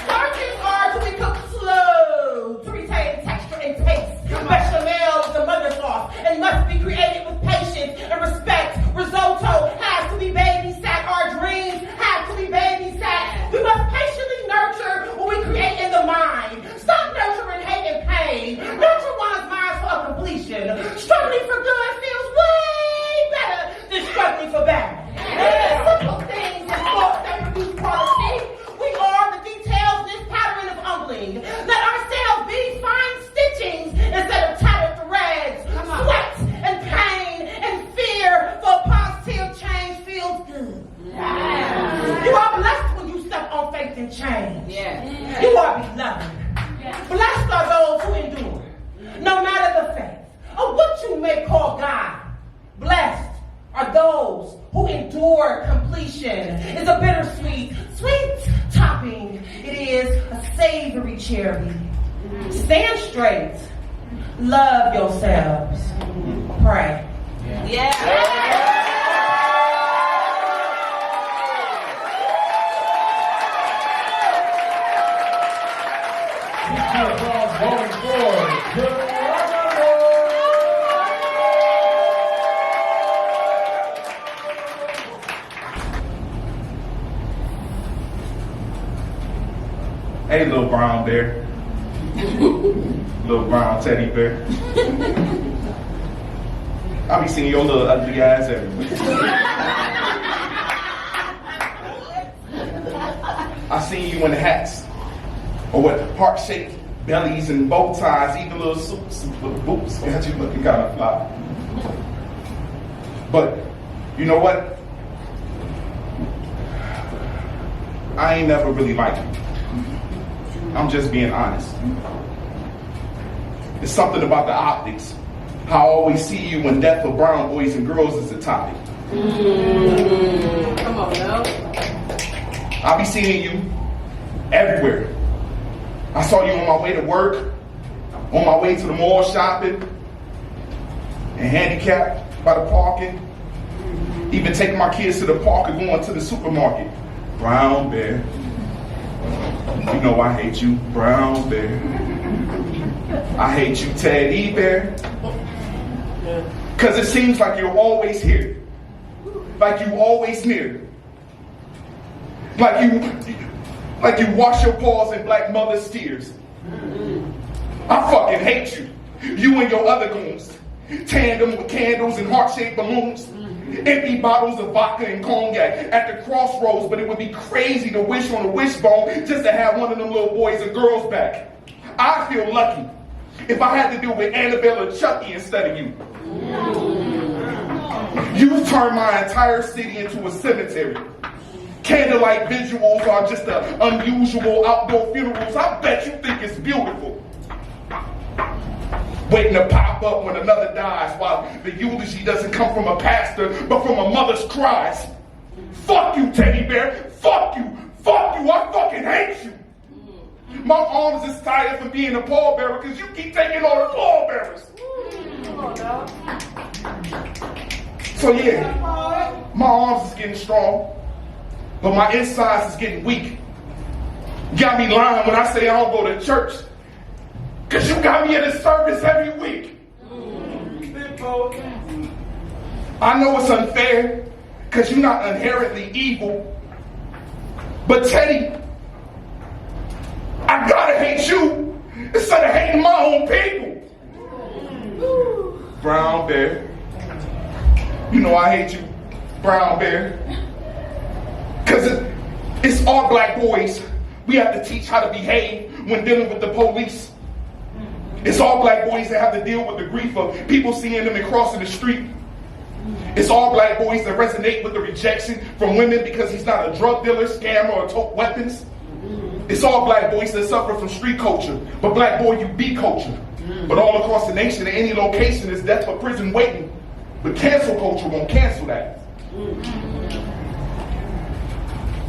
S4: Starches are to be cooked slow, to retain texture and taste. Bechamel is the mother sauce and must be created with patience and respect. Risotto has to be babysat. Our dreams have to be babysat. We must patiently nurture what we create in the mind. Stop nurturing hate and pain. Nurture one's mind for a completion. Struggling for good feels way better than struggling for bad. Simple things and thoughts that produce quality. We are the details in this pattern of humbling. Let ourselves be fine stitchings instead of tattered threads. Sweat and pain and fear for positive change feels good. You are blessed when you step on faith and change. You are beloved. Blessed are those who endure, no matter the faith of what you may call God. Blessed are those who endure completion. It's a bittersweet, sweet topping. It is a savory cherry. Stand straight. Love yourselves. Pray.
S13: Going forward, Jeronimo.
S3: Hey, little brown bear. Little brown teddy bear. I be seeing your little ugly ass everywhere. I seen you in the hats. Or with heart-shaped bellies and bow ties, even little suits with boots. Got you looking kind of fly. But, you know what? I ain't never really liked you. I'm just being honest. It's something about the optics. How I always see you when death of brown boys and girls is a topic.
S6: Come on, now.
S3: I be seeing you everywhere. I saw you on my way to work, on my way to the mall shopping, and handicapped by the parking. Even taking my kids to the park and going to the supermarket. Brown bear. You know I hate you, brown bear. I hate you, teddy bear. Cause it seems like you're always here. Like you always near. Like you wash your paws in black mother's tears. I fucking hate you. You and your other goons. Tandem with candles and heart-shaped balloons. Empty bottles of vodka and cognac at the crossroads, but it would be crazy to wish on a wishbone just to have one of them little boys and girls back. I feel lucky if I had to deal with Annabelle or Chucky instead of you. You've turned my entire city into a cemetery. Candlelight visuals are just the unusual outdoor funerals. I bet you think it's beautiful. Waiting to pop up when another dies while the eulogy doesn't come from a pastor but from a mother's cries. Fuck you, teddy bear. Fuck you. Fuck you. I fucking hate you. My arms is tired from being a pallbearer because you keep taking all the pallbearers. So yeah, my arms is getting strong, but my insides is getting weak. Got me lying when I say I don't go to church. Cause you got me at a service every week. I know it's unfair, cause you're not inherently evil. But Teddy, I gotta hate you instead of hating my own people. Brown bear. You know I hate you, brown bear. Cause it's all black boys. We have to teach how to behave when dealing with the police. It's all black boys that have to deal with the grief of people seeing them and crossing the street. It's all black boys that resonate with the rejection from women because he's not a drug dealer, scammer, or tote weapons. It's all black boys that suffer from street culture, but black boy, you be culture. But all across the nation, in any location, is death or prison waiting. But cancel culture won't cancel that.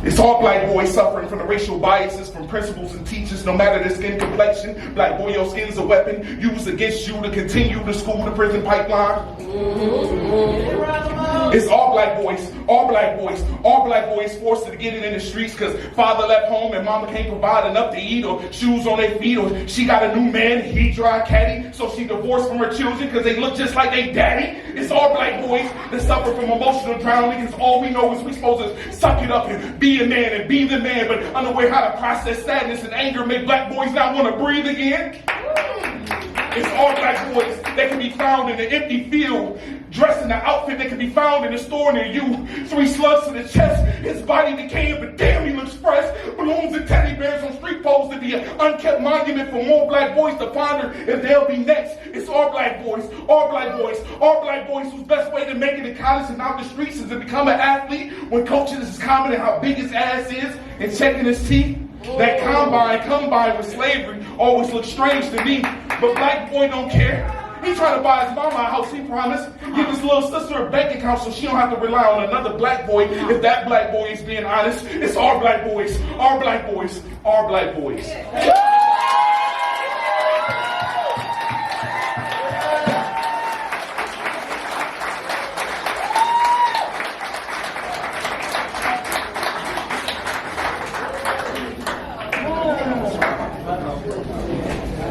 S3: It's all black boys suffering from the racial biases from principals and teachers, no matter their skin complexion. Black boy, your skin's a weapon used against you to continue the school to prison pipeline. It's all black boys, all black boys, all black boys forced to get it in the streets because father left home and mama can't provide enough to eat or shoes on their feet, or she got a new man, he dry caddy, so she divorced from her children because they look just like they daddy. It's all black boys that suffer from emotional drowning because all we know is we supposed to suck it up and be a man and be the man, but unaware how to process sadness and anger make black boys not want to breathe again. It's all black boys that can be found in an empty field, dressed in an outfit that can be found in a store near you. 3 slugs to the chest, his body decaying, but damn, he looks fresh. Balloons and teddy bears on street poles to be an unkept monument for more black boys to ponder if they'll be next. It's all black boys, all black boys, all black boys whose best way to make it in college and out the streets is to become an athlete when coaches is commenting how big his ass is and checking his teeth. That combined with slavery always looks strange to me, but black boy don't care. He trying to buy his mama a house, he promised. Give his little sister a bank account so she don't have to rely on another black boy if that black boy is being honest. It's our black boys, our black boys, our black boys.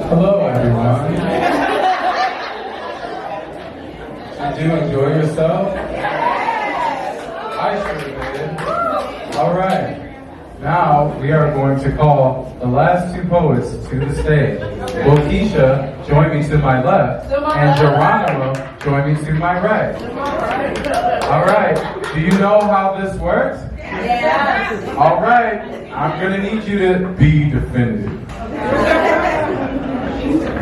S1: Hello, everyone. Did you enjoy yourself? I sure did. All right. Now we are going to call the last 2 poets to the stage. Will Kisha join me to my left and Jeronimo join me to my right? All right. Do you know how this works? Yes. All right. I'm going to need you to be definitive.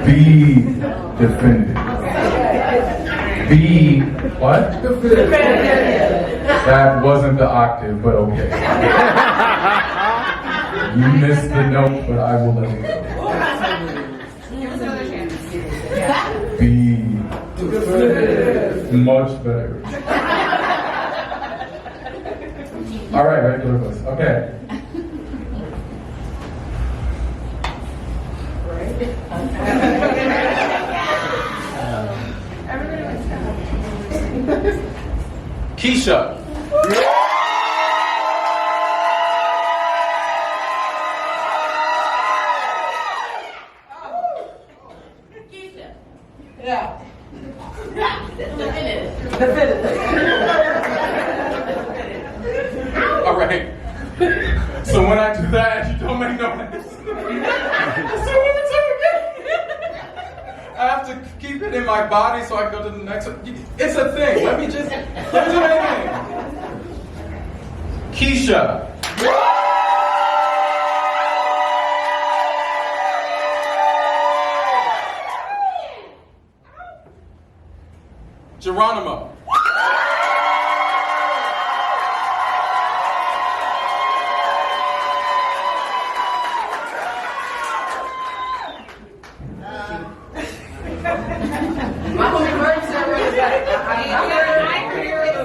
S1: Be definitive. Be what? Definitive. That wasn't the octave, but okay. You missed the note, but I will let it go. Be definitive. Much better. All right, regular voice. Okay. Kisha.
S4: Yeah.
S1: All right. So when I do that, you don't make no noise. I have to keep it in my body so I can go to the next one. It's a thing. Let me do anything. Kisha. Jeronimo.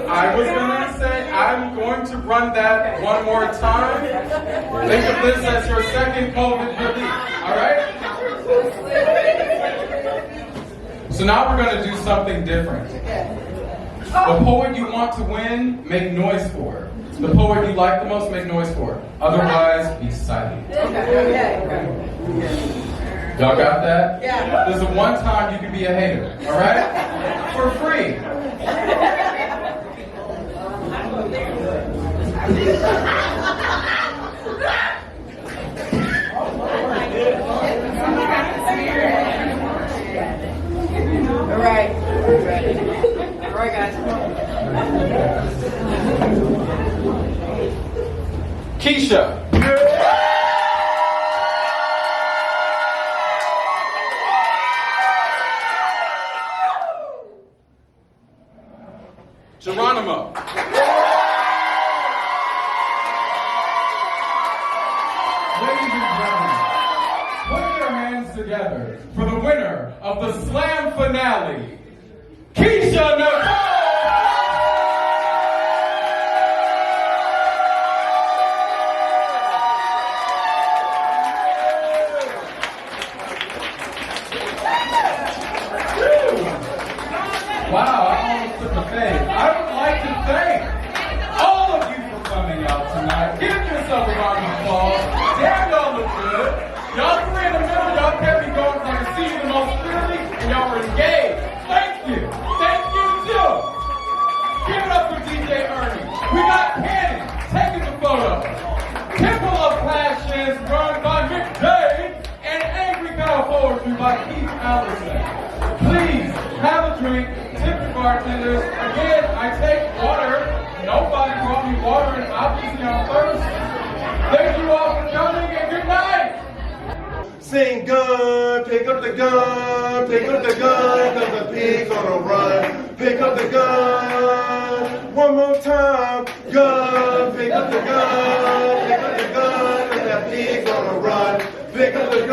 S1: I was gonna say, I'm going to run that one more time. Think of this as your second COVID relief, all right? So now we're gonna do something different. The poet you want to win, make noise for. The poet you like the most, make noise for. Otherwise, be silent. Y'all got that? Yeah. There's a one time you can be a hater, all right? For free.
S4: All right. All right, guys.
S1: Kisha. Jeronimo. Ladies and gentlemen, put your hands together for the winner of the Slamm Finale, Kisha Nicole! Wow, I almost took a fade. I would like to thank all of you for coming out tonight. Give yourself a round of applause. Damn, y'all look good. Y'all three in the middle, y'all kept me going so I can see you the most clearly, and y'all were engaged. Thank you. Thank you, too. Give it up for DJ Ernie. We got Penny taking the photo. Temple of Passions run by McDade, and Angry Cow Poetry by Keith Allison. Please have a drink. Tip your bartenders. Again, I take water. Nobody brought me water, and obviously I'm thirsty. Thank you all for coming, and good night.
S5: Sing gun, pick up the gun, pick up the gun, cause the pig's on the run. Pick up the gun, one more time. Gun, pick up the gun, pick up the gun, cause that pig's on the run. Pick up the